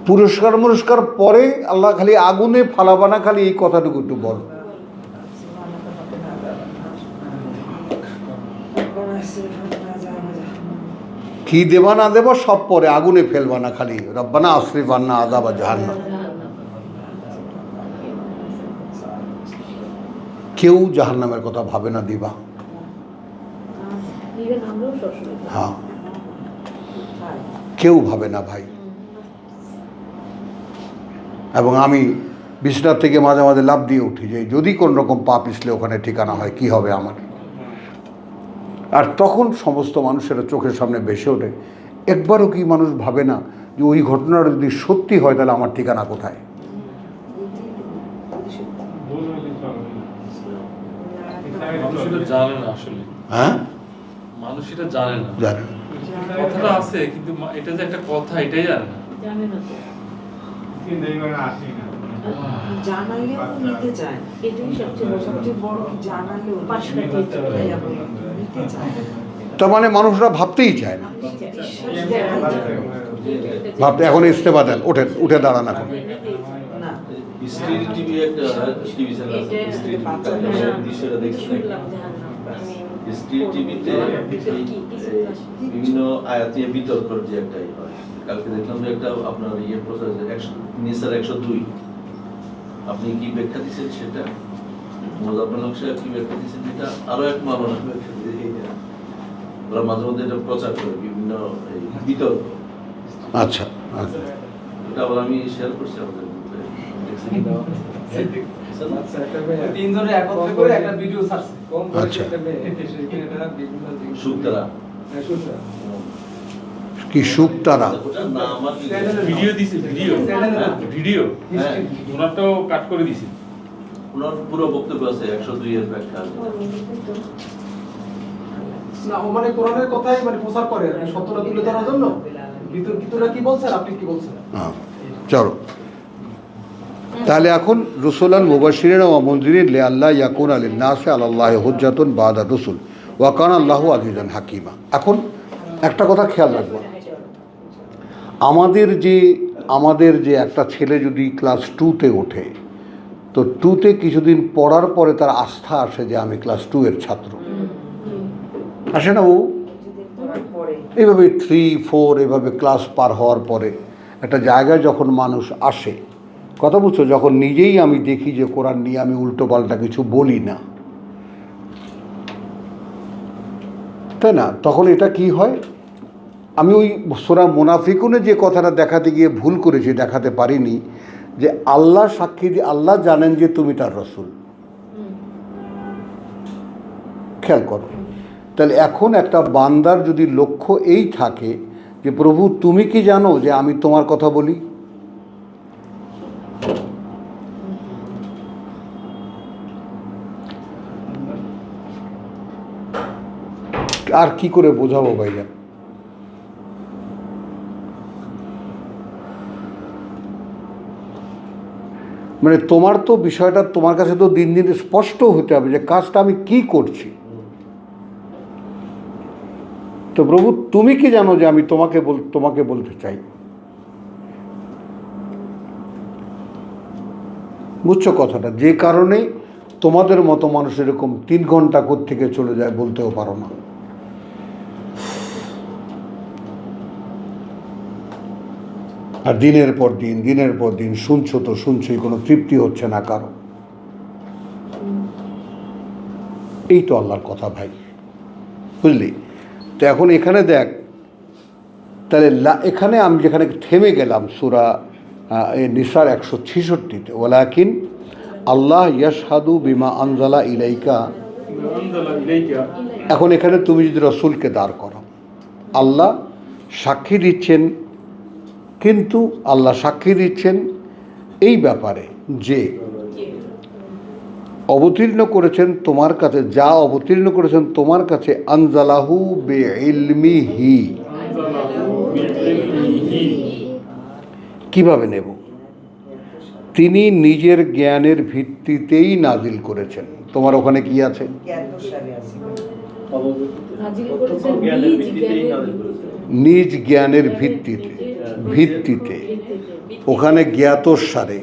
পুরস্কার পরে আল্লাহ খালি আগুনে ফালাবানা, খালি এই কথাটুকু একটু বল। কি দেবা না দেবা সব পরে, আগুনে ফেলবা না, খালি রব্বানা আসরিফ আন্না আযাবা জাহান্নাম। কেউ জাহান্নামের কথা ভাবে না দিবা। হ্যাঁ, কেউ ভাবে না ভাই। এবং আমি বিছনার থেকে মাঝে মাঝে লাফ দিয়ে উঠি যে যদি কোন রকম পা পিছলে ওখানে ঠিকানা হয় কি হবে আমার। আর তখন সমস্ত মানুষেরা চোখের সামনে ভেসে ওঠে। একবারও কি মানুষ ভাবে না যে ওই ঘটনাটা যদি সত্যি হয় তাহলে আমার ঠিকানা কোথায়? মানুষ এটা জানে না আসলে। হ্যাঁ, মানুষ এটা জানে না। জানেন কথাটা আছে কিন্তু এটা যে একটা কথা এটাই জানে না। জানে না তো। জানালেও নিতে চায়, এটাই সবচেয়ে বড় জানালেও পাশ কাটিয়ে চলে যাবে। নিতে চায়। তার মানে মানুষরা ভাবতেই চায় না। ভাবতে এখন ইস্তেফা দেন, উঠে দাঁড়ান এখন। না, স্ত্রী টিভি একটা টিভি চ্যানেল আছে, স্ত্রী দৃশ্যটা দেখছেন? স্ত্রী টিভিতে বিভিন্ন আয়াতীয় বিতর্ক যে একটা হয়, কালকে দেখলাম যে একটা আপনার ইয়ে প্রচার নিসার 102, আপনি কি ব্যাখ্যা দিচ্ছেন সেটা? মোজাম্মেল হক সাহেব কি ব্যাখ্যা দিচ্ছেন এটা? আরো এক মামলা ওরা মাঝে মধ্যে এটা প্রচার করে বিভিন্ন বিতর্ক। আচ্ছা আচ্ছা, এটা আবার আমি শেয়ার করছি আমাদের গ্রুপে। তিনজনে একত্রে করে একটা ভিডিও ছাড়ছে। আচ্ছা। সুতরাং কি সুখ তারা? ওটা না আমার ভিডিও দিছে, ভিডিও হ্যাঁ, ওনারটাও কাট করে দিছি। ওনার পুরো বক্তব্য আছে 102 এর ব্যাখ্যা আছে। না, ও মানে কোরআনের কথাই মানে প্রচার করে আর কি, সত্যটা তুলে ধরার জন্য। বিতর্কিতরা কি বলছেন, আপনি কি বলছেন? হ্যাঁ, চলো তাহলে এখন রসুলান মুবাশশিরিন ওয়া মুনযিরিন লিআল্লা ইয়াকুনা লিন-নাসি আলাল্লাহি হুজ্জাতুন বা'দা রুসুল ওয়া কানা আল্লাহু আজিজান হাকিমা। এখন একটা কথা খেয়াল রাখবো, আমাদের যে একটা ছেলে যদি ক্লাস 2-তে ওঠে, তো 2-তে কিছুদিন পড়ার পরে তার আস্থা আসে যে আমি ক্লাস 2 এর ছাত্র, আসে না ও? এইভাবে 3, 4 এভাবে ক্লাস পার হওয়ার পরে একটা জায়গায় যখন মানুষ আসে, কথা বুঝছো, যখন নিজেই আমি দেখি যে কোরআন নিয়ে আমি উল্টো পাল্টা কিছু বলি না, তাই না? তখন এটা কি হয়, আমি ওই সূরা মুনাফিকুনে যে কথাটা দেখাতে গিয়ে ভুল করেছি, দেখাতে পারিনি যে আল্লাহ সাক্ষী দিয়ে আল্লাহ জানেন যে তুমি তার রসুল। খেয়াল করো, তাহলে এখন একটা বান্দার যদি লক্ষ্য এই থাকে যে প্রভু তুমি কি জানো যে আমি তোমার কথা বলি, আর কি করে বোঝাবো ভাইজান? মানে তোমার তো বিষয়টা তোমার কাছে তো দিন দিন স্পষ্ট হতে হবে যে কাজটা আমি কি করছি। তো প্রভু তুমি কি জানো যে আমি তোমাকে বলতে চাই? বুঝছো কথাটা? যে কারণে তোমাদের মতো মানুষ এরকম 3 ঘন্টা কোত্থেকে চলে যায় বলতেও পারো না। আর দিনের পর দিন শুনছো তো শুনছোই, কোনো তৃপ্তি হচ্ছে না কারো। এই তো আল্লাহর কথা ভাই, বুঝলি? তো এখন এখানে দেখ, তাহলে এখানে আমি যেখানে থেমে গেলাম সূরা নিসার 166-তে, ওয়ালাকিন আল্লাহ ইয়াশহাদু বিমা আনজালা ইলাইকা। এখন এখানে তুমি যদি রসুলকে দাঁড় করো, আল্লাহ সাক্ষী দিচ্ছেন, কিন্তু আল্লাহ সাক্ষী দিচ্ছেন এই ব্যাপারে যে অবতীর্ণ করেছেন তোমার কাছে, যা অবতীর্ণ করেছেন তোমার কাছে, আনজালাহু বিইলমিহি। কিভাবে নেব? তিনি নিজের জ্ঞানের ভিত্তিতেই নাজিল করেছেন। তোমার ওখানে কি আছে? নিজ জ্ঞানের ভিত্তিতে ওখানে জ্ঞাতসারে।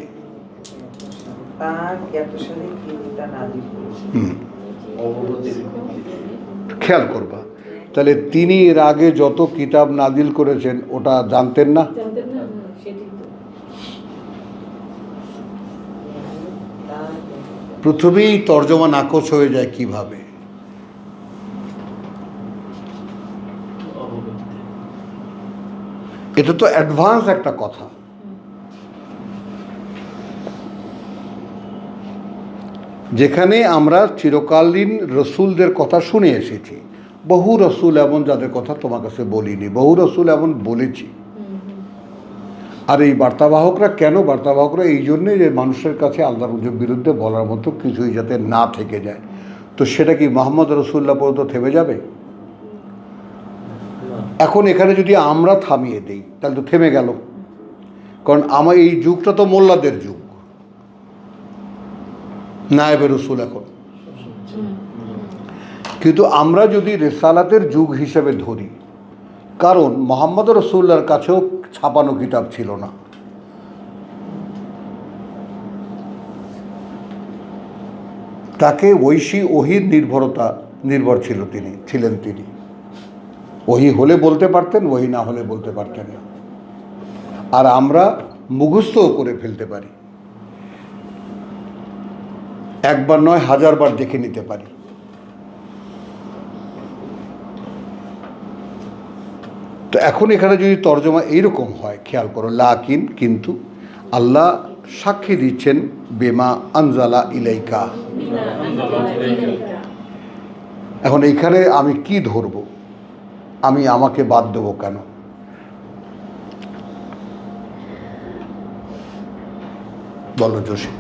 খেয়াল করবা, তাহলে তিনি এর আগে যত কিতাব নাজিল করেছেন ওটা জানতেন না? প্রথমেই তর্জমা নাকচ হয়ে যায় কিভাবে? এটা তো অ্যাডভান্স একটা কথা। যেখানে আমরা চিরকালীন রসুলদের কথা শুনে এসেছি, বহু রসুল এমন যাদের কথা তোমার কাছে বলিনি, বহু রসুল এমন বলেছি। আর এই বার্তাবাহকরা কেন? বার্তাবাহকরা এই জন্যে যে মানুষের কাছে আল্লাহর বিরুদ্ধে বলার মতো কিছুই যাতে না থেকে যায়। তো সেটা কি মুহাম্মদ রাসূলুল্লাহ পর্যন্ত থেমে যাবে? এখন এখানে যদি আমরা থামিয়ে দেই তাহলে তো থেমে গেল, কারণ আমার এই যুগটা তো মোল্লাদের যুগ, নায়েবে রসুল এখন। কিন্তু আমরা যদি রিসালাতের যুগ হিসেবে ধরি, কারণ মুহাম্মদ রাসূলুল্লাহর কাছেও ছাপানো কিতাব ছিল না। তাকে ওহির নির্ভর ছিলেন তিনি। ওহি হলে বলতে পারতেন, ওহি না হলে বলতে পারতেন না। আর আমরা মুখস্থও করে ফেলতে পারি, একবার নয় 1000 বার দেখে নিতে পারি। তো এখন এখানে যদি তর্জমা এইরকম হয়, খেয়াল করো, লাকিন কিন্তু আল্লাহ সাক্ষী দিচ্ছেন বেমা আনজালা ইলাইকা। এখন এইখানে আমি কি ধরব? আমি আমাকে বাদ দেবো কেন? বলো জোশী।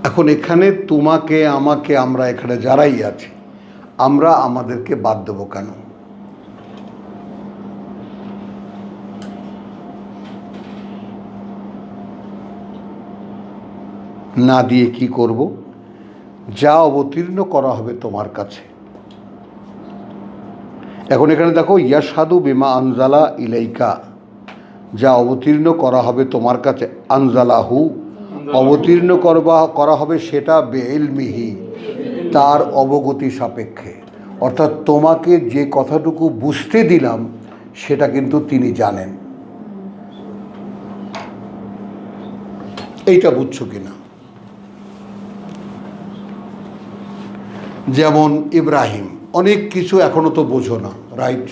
এখন এখানে তোমাকে আমাকে, আমরা এখানে যারাই আছি, আমরা আমাদেরকে বাদ দেবো কেন? না দিয়ে কি করব? যা অবতীর্ণ করা হবে তোমার কাছে। এখন এখানে দেখো, ইয়াশহাদু বিমা আনজালা ইলাইকা, যা অবতীর্ণ করা হবে তোমার কাছে, আনজালাহু অবতীর্ণ করা হবে সেটা বেইলমিহি, তার অবগতি সাপেক্ষে। অর্থাৎ তোমাকে যে কথাটুকু বুঝতে দিলাম সেটা কিন্তু তিনি জানেন। এইটা বুঝছো কিনা? যেমন ইব্রাহিম, অনেক কিছু এখনো তো বোঝো না, রাইট?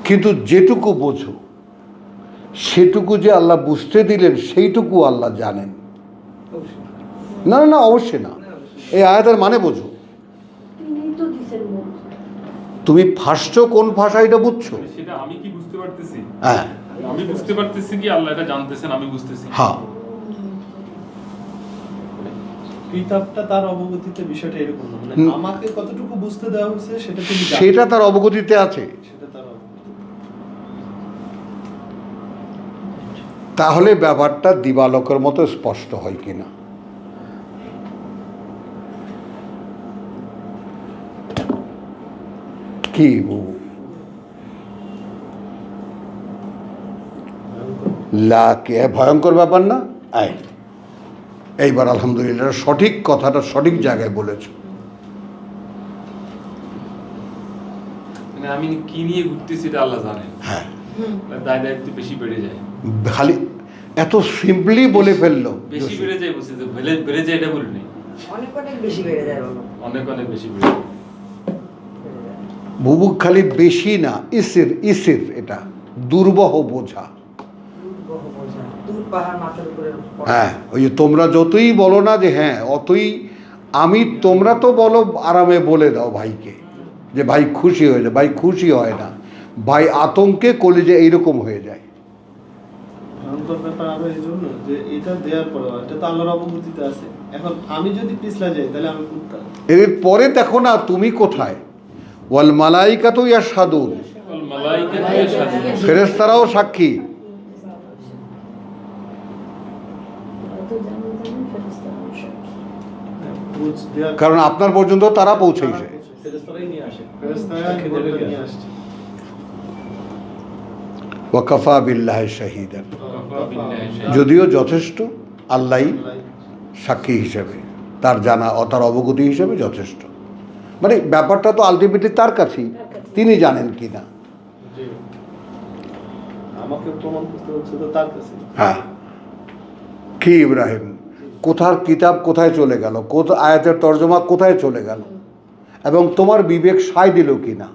কিন্তু যেটুকু বোঝো সেটুকু যে আল্লাহ বুঝতে দিলেন সেইটুকু আল্লাহ জানেন। না না না, অবশ্যই না। এই আয়াতের মানে বোঝো। তুমি ফার্স্ট কোন ভাষা এটা বুঝছো? সেটা আমি কি বুঝতে পারতেছি? হ্যাঁ, আমি বুঝতে পারতেছি কি আল্লাহ এটা জানতেছেন, আমি বুঝতেছি। হ্যাঁ, কিতাবটা তার অবগতিতে বিষয়টা এরকম না, মানে আমাকে কতটুকু বুঝতে দেওয়া হয়েছে সেটা তিনি জানেন। সেটা তার অবগতিতে আছে। সেটা তার অবগতি। তাহলে ব্যাপারটা দিবালোকের মতো স্পষ্ট হয় কিনা? কি বাবু? লাকে ভয়ঙ্কর ব্যাপার না? এইবার আলহামদুলিল্লাহ সঠিক কথাটা সঠিক জায়গায় বলেছ। মানে আমি কি নিয়ে ঘুরতেছি এটা আল্লাহ জানেন। হ্যাঁ, দায় দায়িত্ব বেশি বেড়ে যায়। খালি এত সিম্পলি বলে ফেললো। বেশি বেড়ে যায়, বুঝতে বেড়ে যায় এটা বলিনি, অনেক অনেক বেশি বেড়ে যায় বাবা। অনেক অনেক বেশি বেড়ে যায়। বুবু খালি বেশি না, ইসির ইসির, এটা দুর্বহ বোঝা। দুর্বহ বোঝা, দূর পাহাড় মাথার উপরে পড়ে। হ্যাঁ, ওই যে তোমরা যতই বলো না যে হ্যাঁ অতই আমি, তোমরা তো বলো আরামে বলে দাও ভাইকে যে ভাই খুশি হয়ে যায়, ভাই খুশি হয় না, ভাই আতঙ্কে কলেজে এইরকম হয়ে যায়। ভয়ঙ্কর ব্যাপার আরো এই জন্য যে এটা দেওয়ার পরে এটা তো আল্লাহর অবগতিতে আছে। এখন আমি যদি পিছলা যাই তাহলে আমি কোথায়? এর পরে দেখো না তুমি কোথায়। ওয়াল মালাইকাতু ইয়াশহাদুন, ওয়াল মালাইকাতু ইয়াশহাদুন, ফেরেশতারাও সাক্ষী। বুঝ দেওয়ার কারণ আপনার পর্যন্ত তারা পৌঁছেছে। ফেরেশতারাই নিয়ে আসে। ফেরেশতারা সাক্ষী দেবে কে? নিয়ে আসছে। ওয়াকাফা বিল্লাহি শাহিদান, ওয়াকাফা বিল্লাহি শাহিদান। যদিও যথেষ্ট, আল্লাহই সাক্ষী হিসেবে, তার জানা ও তার অবগতি হিসেবে যথেষ্ট। মানে ব্যাপারটা তো আলটিমেটলি তার কাছেই, তিনি জানেন কি না। জি। আমাকে প্রমাণ করতে হচ্ছে তো তার কাছে। হ্যাঁ, কি ইব্রাহিম, কোথার কিতাব কোথায় চলে গেল, কোথায় আয়াতের তর্জমা কোথায় চলে গেল, এবং তোমার বিবেক সায় দিল কি না?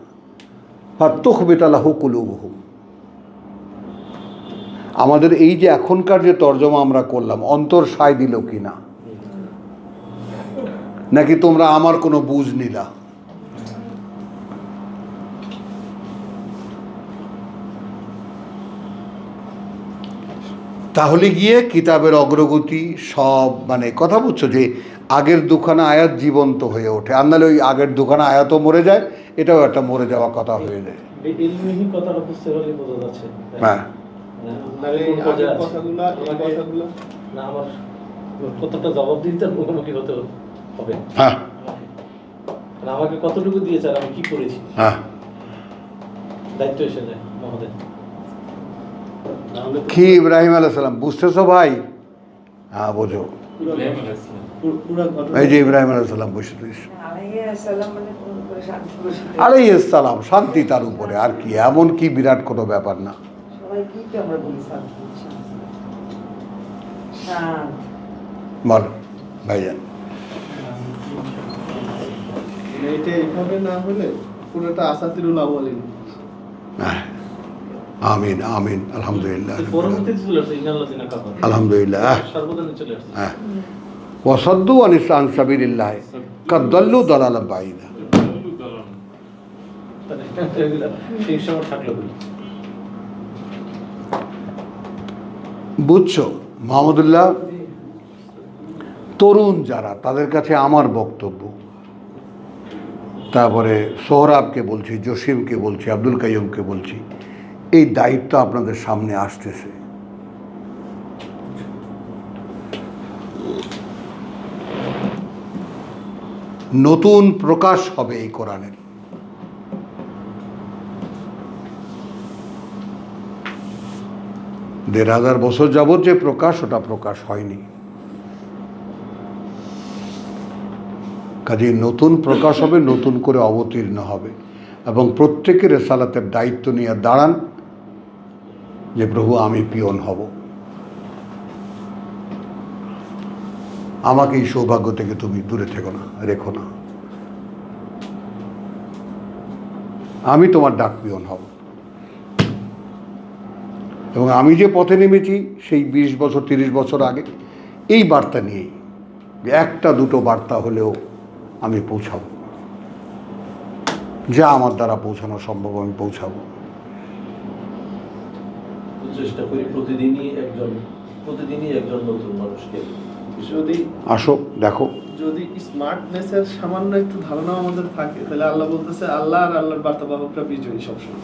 ফাতুখবিতালাহু কুলুবুহুম। আমাদের এই যে এখনকার যে তর্জমা আমরা করলাম, অন্তর সায় দিল কি না? নাকি তোমরা আমার কোনো বুঝ নিলা? তাহলে গিয়ে কিতাবের অগ্রগতি সব, মানে কথা বুঝছো যে আগের দুখানা আয়াত জীবন্ত হয়ে ওঠে, আর নাহলে ওই আগের দুখানা আয়াতও মরে যায়, এটাও একটা মরে যাওয়া কথা হয়ে যায়। এই ইলমিহি কথাটা বুঝতে পারলে বোঝা যাচ্ছে। হ্যাঁ, তাহলে এই আগের কথাগুলা এই কথাগুলা না, আমার কতটা জবাব দিতে মুখোমুখি হতে হবে। হ্যাঁ, মানে আমাকে কতটুকু দিয়েছে আর আমি কি করেছি, হ্যাঁ। দায়িত্ব এসে যায় আমাদের। নাহলে তো কি ইব্রাহিম আলাইহিস সালাম বুঝতেছো ভাই? হ্যাঁ, বোঝো। ইব্রাহিম আলাইহিস সালাম। পুরা ঘটনা এই যে ইব্রাহিম আলাইহিস সালাম বসে রয়েছে, আলাইহিস সালাম মানে কোন করে শান্তি বসে। আলাইহিস সালাম, শান্তি তার উপরে, আর কি এমন কি বিরাট কোনো ব্যাপার না। সবাই কি আমরা বলি শান্তি শান্ত। বল ভাইজান। মানে এটা এইভাবে না হলে পুরোটা আসাতিরুল আউয়ালিন। হ্যাঁ, আমিন আমিন, আলহামদুলিল্লাহ, পরবর্তীতে চলে আসছে ইন্নাল্লাযিনা কাফারু, আলহামদুলিল্লাহ। সর্বদা চলে আসছে। হ্যাঁ, ওয়াসাদ্দু আন সাবিলিল্লাহ কাদ্দাল্লু দালালান বাঈদা। তাহলে এগুলা সেই সময় থাকলো বলি। বুঝছো মাহমুদুল্লাহ, তরুণ যারা, তাদের কাছে আমার বক্তব্য, তারপরে সোহরাবকে বলছি, জসিমকে বলছি, আব্দুল কাইয়ুমকে বলছি, এই দায়িত্ব আপনাদের সামনে আসতেছে। নতুন প্রকাশ হবে এই কোরআনের। ১,৫০০ বছর যাবৎ যে প্রকাশ, ওটা প্রকাশ হয়নি। কাজেই নতুন প্রকাশ হবে, নতুন করে অবতীর্ণ হবে, এবং প্রত্যেকের রেসালাতের দায়িত্ব নিয়ে দাঁড়ান যে প্রভু আমি পিয়ন হব। আমাকে এই সৌভাগ্য থেকে তুমি দূরে থেকো না, রেখো না। আমি তোমার ডাক পিয়ন হব। এবং আমি যে পথে নেমেছি সেই 20 বছর 30 বছর আগে, এই বার্তা নিয়েই, একটা দুটো বার্তা হলেও আমি পৌঁছাবো, যা আমার দ্বারা পৌঁছানো সম্ভব আমি পৌঁছাবো। চেষ্টা করি প্রতিদিনই একজন নতুন মানুষকে। যদি আসো, দেখো। যদি স্মার্টনেসের সামান্য একটু ধারণা আমাদের থাকে, তাহলে আল্লাহ বলতেছে আল্লাহ আর আল্লাহর বার্তাবাহকরা বিজয়ী সবসময়।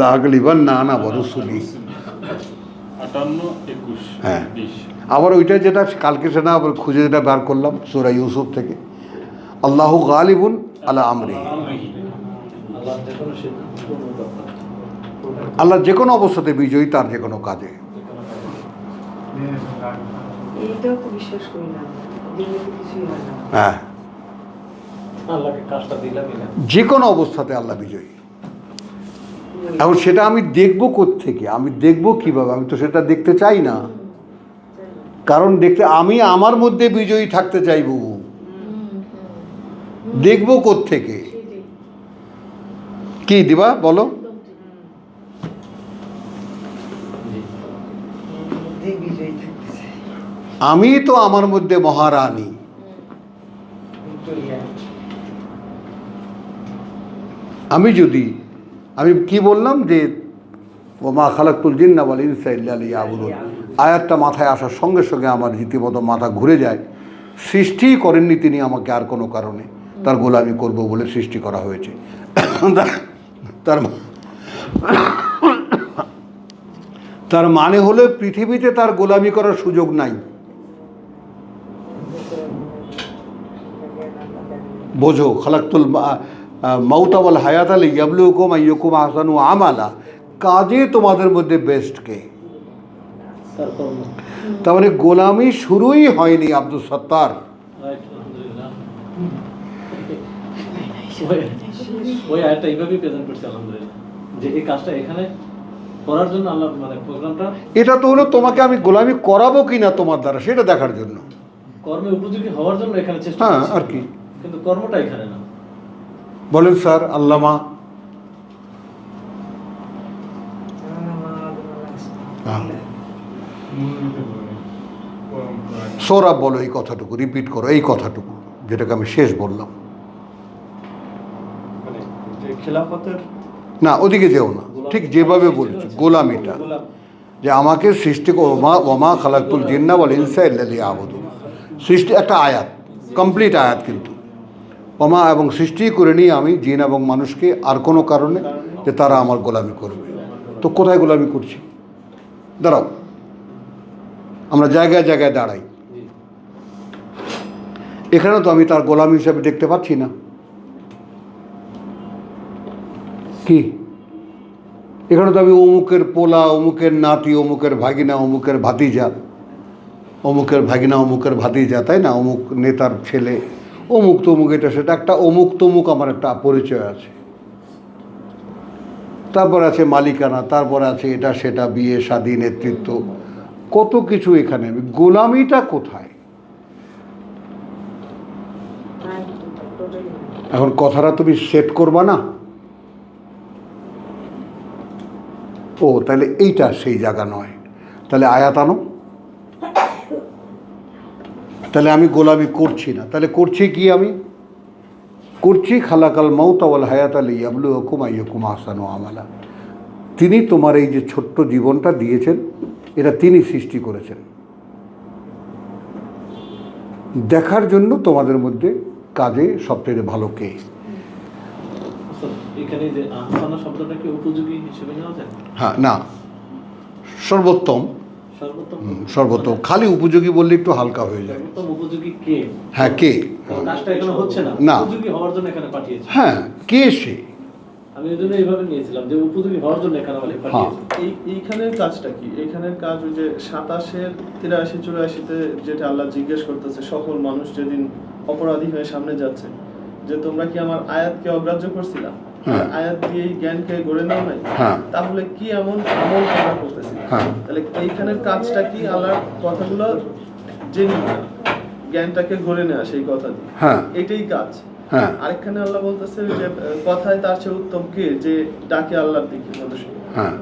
লাগলিবান না না বরসুলি। 58, 21, হ্যাঁ। 20 আবার ওইটা যেটা কালকে সেটা আবার খুঁজে যেটা বার করলাম সূরা ইউসুফ থেকে, আল্লাহু গালিবুন আলা আমরিহি। আল্লাহ যে কোনো সিদ্ধান্ত পূর্ণ করতে আল্লাহ যে কোনো অবস্থাতে বিজয়ী, তার যে কোনো কাজে। এইটাও তো বিশ্বাস করি না, দিলে তো কিছুই হয় না। হ্যাঁ, আল্লাহকে কাজটা দিলামই না। যে কোনো অবস্থাতে আল্লাহ বিজয়ী। এখন সেটা আমি দেখবো কোত্থেকে, আমি দেখবো কিভাবে? আমি তো সেটা দেখতে চাই না, কারণ দেখতে আমি আমার মধ্যে বিজয়ী থাকতে চাইব। দেখবো কোত্থেকে? কি দিবা বলো? মধ্যেই বিজয়ী থাকতে চাই। আমি তো আমার মধ্যে মহারানী। ভিক্টোরিয়া। আমি কি বললাম যে ওমা খালাকতুল জিন্না ওয়াল ইনসা ইল্লা লিয়াবুদুন, আয়াতটা মাথায় আসার সঙ্গে সঙ্গে আমার রীতিমতো মাথা ঘুরে যায়। সৃষ্টি করেননি তিনি আমাকে আর কোনো কারণে, তার গোলামি করব বলে সৃষ্টি করা হয়েছে। তার মানে হলো পৃথিবীতে তার গোলামি করার সুযোগ নাই। বোঝো, খালাকতুল মাউতা ওয়াল হায়াতা লিয়াবলুকুম আইয়ুকুম আহসানু আমালা, কাজে তোমাদের মধ্যে বেস্ট কে? তার কর্ম। তার মানে গোলামি শুরুই হয়নি আব্দুল সত্তার। রাইট, আলহামদুলিল্লাহ। ওই আয়াতটা এইভাবেই প্রেজেন্ট করছে আলহামদুলিল্লাহ, যে এই কাজটা এখানে করার জন্য আল্লাহ মানে প্রোগ্রামটা। এটা তো হলো তোমাকে আমি গোলামি করাবো কিনা তোমার দ্বারা, সেটা দেখার জন্য, কর্মে উপযোগী হওয়ার জন্য এখানে চেষ্টা হ্যাঁ, করছি। আর কি। কিন্তু কর্মটা এখানে না। বলেন স্যার আল্লামা। হ্যাঁ। সৌরভ বলো এই কথাটুকু, রিপিট করো এই কথাটুকু যেটাকে আমি শেষ বললাম। মানে যে খেলাফতের না, ওদিকে যেও না, ঠিক যেভাবে বলছি গোলামিটা, যে আমাকে সৃষ্টি ওমা খালাকতুল জিন্না ওয়াল ইনসা ইল্লা লিয়াবুদুন, সৃষ্টি একটা আয়াত, কমপ্লিট আয়াত, কিন্তু ওমা এবং সৃষ্টি করে নিয়ে আমি জিন এবং মানুষকে আর কোনো কারণে যে তারা আমার গোলামি করবে। তো কোথায় গোলামি করছি? দাঁড়াও, আমরা জায়গায় জায়গায় দাঁড়াই, এখানে তো আমি তার গোলামি হিসাবে দেখতে পাচ্ছি না। কি এখানে তো আমি অমুকের পোলা, অমুকের নাতি, অমুকের ভাগিনা, অমুকের ভাতিজা, অমুকের ভাগিনা, অমুকের ভাতিজা, তাই না? অমুক নেতার ছেলে, অমুক তমুক, এটা সেটা একটা অমুক তমুক আমার একটা পরিচয় আছে। তারপর আছে মালিকানা, তারপর আছে এটা সেটা, বিয়ে শাদী, নেতৃত্ব, কত কিছু এখানে। আমি গোলামিটা কোথায়? এখন কথাটা তুমি সেট করবা না? ও তাহলে এইটা সেই জায়গা নয়, তাহলে আয়াত আনো। তাহলে আমি গোলামি করছি না, তাহলে করছি কি? আমি করছি খালাকাল মাউতা ওয়াল হায়াতা লিয়াবলুকুম আইয়ুকুম আহসানু আমালা। তিনি তোমার এই যে ছোট্ট জীবনটা দিয়েছেন, এটা তিনি সৃষ্টি করেছেন দেখার জন্য তোমাদের মধ্যে কাজে সবথেকে ভালো কে। এখানে যে আহসানা শব্দটা কি উপযোগী হিসেবে নেওয়া যায়? হ্যাঁ, না, সর্বোত্তম, সর্বোত্তম। সর্বোত্তম। খালি উপযোগী বললে একটু হালকা হয়ে যায়। সর্বোত্তম উপযোগী কে? হ্যাঁ, কে? কাজটা এখানে হচ্ছে না, না। উপযোগী হওয়ার জন্য এখানে পাঠিয়েছে। হ্যাঁ, কে সে? আমি এই জন্য এইভাবে নিয়েছিলাম যে উপযোগী হওয়ার জন্য এখানে বলে পাঠিয়েছে। এইখানের কাজটা কি? এইখানের কাজ ওই যে 27, 83, 84-তে যেটা আল্লাহ জিজ্ঞেস করতেছে সকল মানুষ যেদিন অপরাধী হয়ে সামনে যাচ্ছে, যে তোমরা কি আমার আয়াতকে অগ্রাহ্য করছিলা? হ্যাঁ। আয়াত দিয়ে এই জ্ঞানকে গড়ে নেওয়া নাই, হ্যাঁ। তাহলে কি এমন আমল আমরা করতেছি? হ্যাঁ। তাহলে এইখানের কাজটা কি আল্লাহর কথাগুলো জেনে নেওয়া, জ্ঞানটাকে গড়ে নেওয়া সেই কথা দিয়ে, হ্যাঁ। এটাই কাজ। হ্যাঁ। আরেকখানে আল্লাহ বলতেছে যে কথায় তার চেয়ে উত্তম কে যে ডাকে আল্লাহর দিকে মানুষ। হ্যাঁ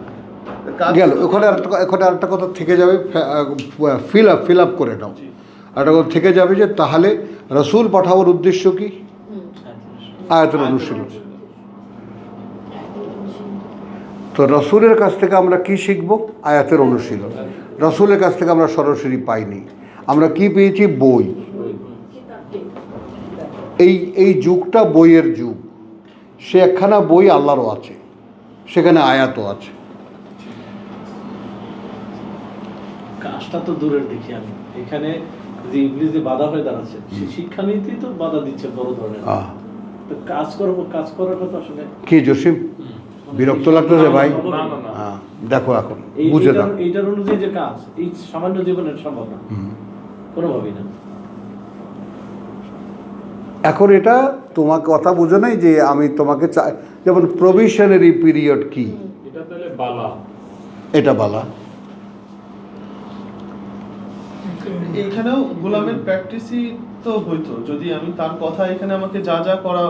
কাজ- গেল। ওখানে আরেকটা কথা থেকে যাবে, ফিল আপ করে নাও। একটা কথা থেকে যাবে যে তাহলে রসুল পাঠাবার উদ্দেশ্য কি? আয়াতের অনুশীলন। তো রসুলের কাছ থেকে আমরা কি শিখব? আয়াতের অনুশীলন। রসুলের কাছ থেকে আমরা সরাসরি পাইনি, আমরা কি পেয়েছি? বই। এই যুগটা বইয়ের যুগ। সে একখানা বই আল্লাহরও আছে, সেখানে আয়াতও আছে। কাজটা তো দূরের দেখি আমি, এখানে যে ইবলিস যে বাধা হয়ে দাঁড়াচ্ছে, সে শিক্ষানীতি তো বাধা দিচ্ছে বড় ধরনের। তো কাজ করার কথা আসলে কি জসিম, বিরক্ত লাগতেছে ভাই? না, না, না। হ্যাঁ, দেখো এখন বুঝে দাও। এইটার অনুযায়ী যে কাজ এই সামান্য জীবনের সম্ভব না, কোনোভাবেই না। এখন এটা তোমার কথা বুঝো নাই যে আমি তোমাকে চাই, যেমন প্রভিশনারি পিরিয়ড কি, এটা তাহলে বালা। এটা বলা। এইখানেও গোলামের প্র্যাকটিসই তো হইতো যদি আমি তার কথা এখানে আমাকে যা যা করা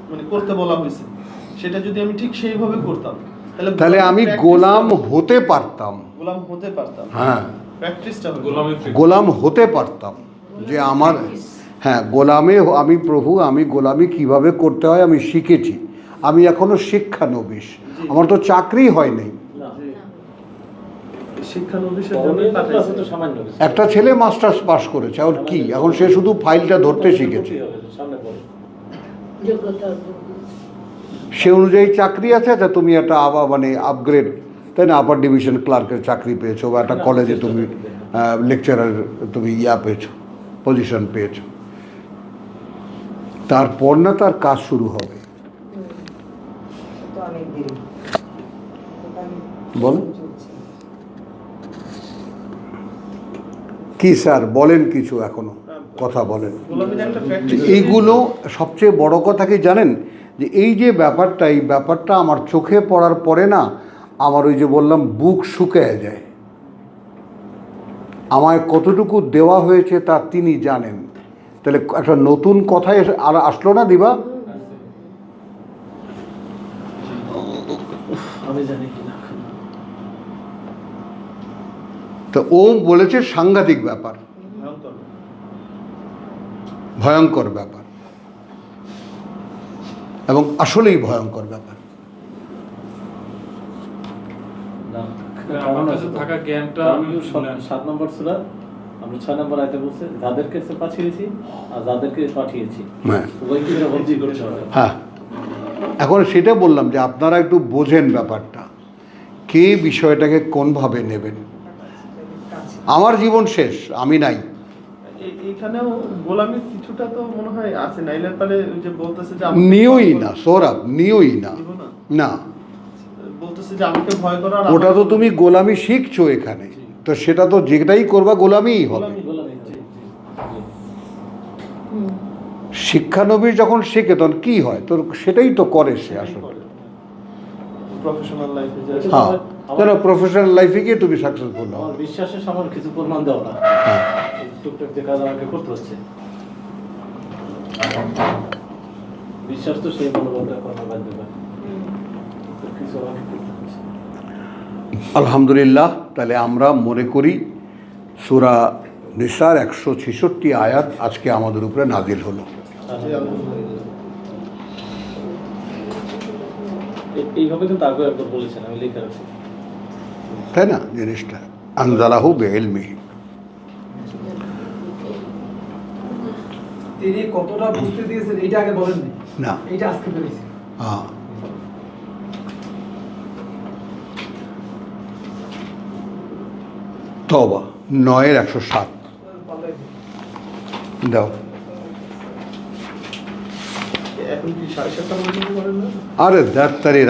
মানে করতে বলা হয়েছে সেটা যদি আমি ঠিক সেইভাবে করতাম, তাহলে আমি গোলাম হতে পারতাম। গোলাম হতে পারতাম। হ্যাঁ, প্র্যাকটিসটা গোলামি গোলাম হতে পারতাম যে আমার, হ্যাঁ, আমি প্রভু, আমি গোলামি কিভাবে করতে হয় আমি শিখেছি। আমি এখনো শিক্ষানবিশ, আমার তো চাকরি হয় নাই। শিক্ষানবিশের জন্য পাঠাইছে। তো সামান্য কিছু। একটা ছেলে মাস্টার্স পাস করেছে, আর কি এখন সে শুধু ফাইলটা ধরতে শিখেছে, সামনে পড়ে। সে অনুযায়ী চাকরি আছে। তা তুমি একটা মানে আপগ্রেড, তাই না, আপার ডিভিশন ক্লার্কের চাকরি পেয়েছো, বা একটা কলেজে তুমি লেকচারার তুমি পেয়েছো, পজিশন পেয়েছো। তারপর না তার কাজ শুরু হবে। তো অনেক দেরি। বলো কি স্যার, বলেন কিছু, এখনো কথা বলেন। গোলামের একটা প্র্যাকটিস। এইগুলো সবচেয়ে বড় কথা কি জানেন, যে এই যে ব্যাপারটা, এই ব্যাপারটা আমার চোখে পড়ার পরে না আমার ওই যে বললাম বুক শুকিয়ে যায়। আমায় কতটুকু দেওয়া হয়েছে তা তিনি জানেন। তাহলে একটা নতুন কথাই আর আসলো না দিবা? আমি জানি কি না। তো ও বলেছে সাংঘাতিক ব্যাপার, ভয়ঙ্কর ব্যাপার, এবং আসলেই ভয়ঙ্কর ব্যাপার। আমার কাছে থাকা জ্ঞানটা আমি 7 নম্বর সূরা, আমরা 6 নম্বর আয়াতে বলছে যাদেরকে পাঠিয়েছি আর যাদেরকে পাঠিয়েছি হ্যাঁ, উভয়কে বন্দী করতে হবে। হ্যাঁ, এখন সেটা বললাম যে আপনারা একটু বোঝেন ব্যাপারটা, কে বিষয়টাকে কোনভাবে নেবেন। আমার জীবন শেষ, আমি নাই। এইখানেও গোলামির কিছুটা তো মনে হয় আছে, নাইলে পারে যে বলতেছে যে নিওই না সৌরভ, নিওই না, দিব না। না, বলতেছে যে আমাকে ভয় করার ওটা তো তুমি গোলামি শিখছো এখানে, তো সেটা তো যেটাই করবা গোলামিই হবে। গোলামি, জি, জি, জি। শিক্ষানবিশ যখন শেখে তখন কি হয়, তো সেটাই তো করে সে আসলে। প্রফেশনাল লাইফে যে হ্যাঁ, কেন প্রফেশনাল লাইফে গিয়ে তুমি সাকসেসফুল হও। আমার বিশ্বাসের সামান্য কিছু প্রমাণ দেওয়া না, এই টুকটাক যে কাজ আমাকে করতে হচ্ছে, বিশ্বাস তো সেই মনোবলটা কথা বাধ্য করে, তো কিছু আমাকে করতে হচ্ছে। আলহামদুলিল্লাহ, তাহলে আমরা মনে করি সূরা নিসার 166 আয়াত আজকে আমাদের উপরে নাজিল হলো। এইভাবে কিন্তু আগে একবার বলেছেন, আমি লিখে রাখছি। তাই না জিনিসটা, আনজালাহু বিইলমিহি। তিনি কতটা বুঝতে দিয়েছেন এটা আগে বলেননি, না, এটা আজকে বলেছি। হ্যাঁ, তওবা 9-107 দাও। এখন কি 7:30 পর্যন্ত করেন না? আরে দেখ তারি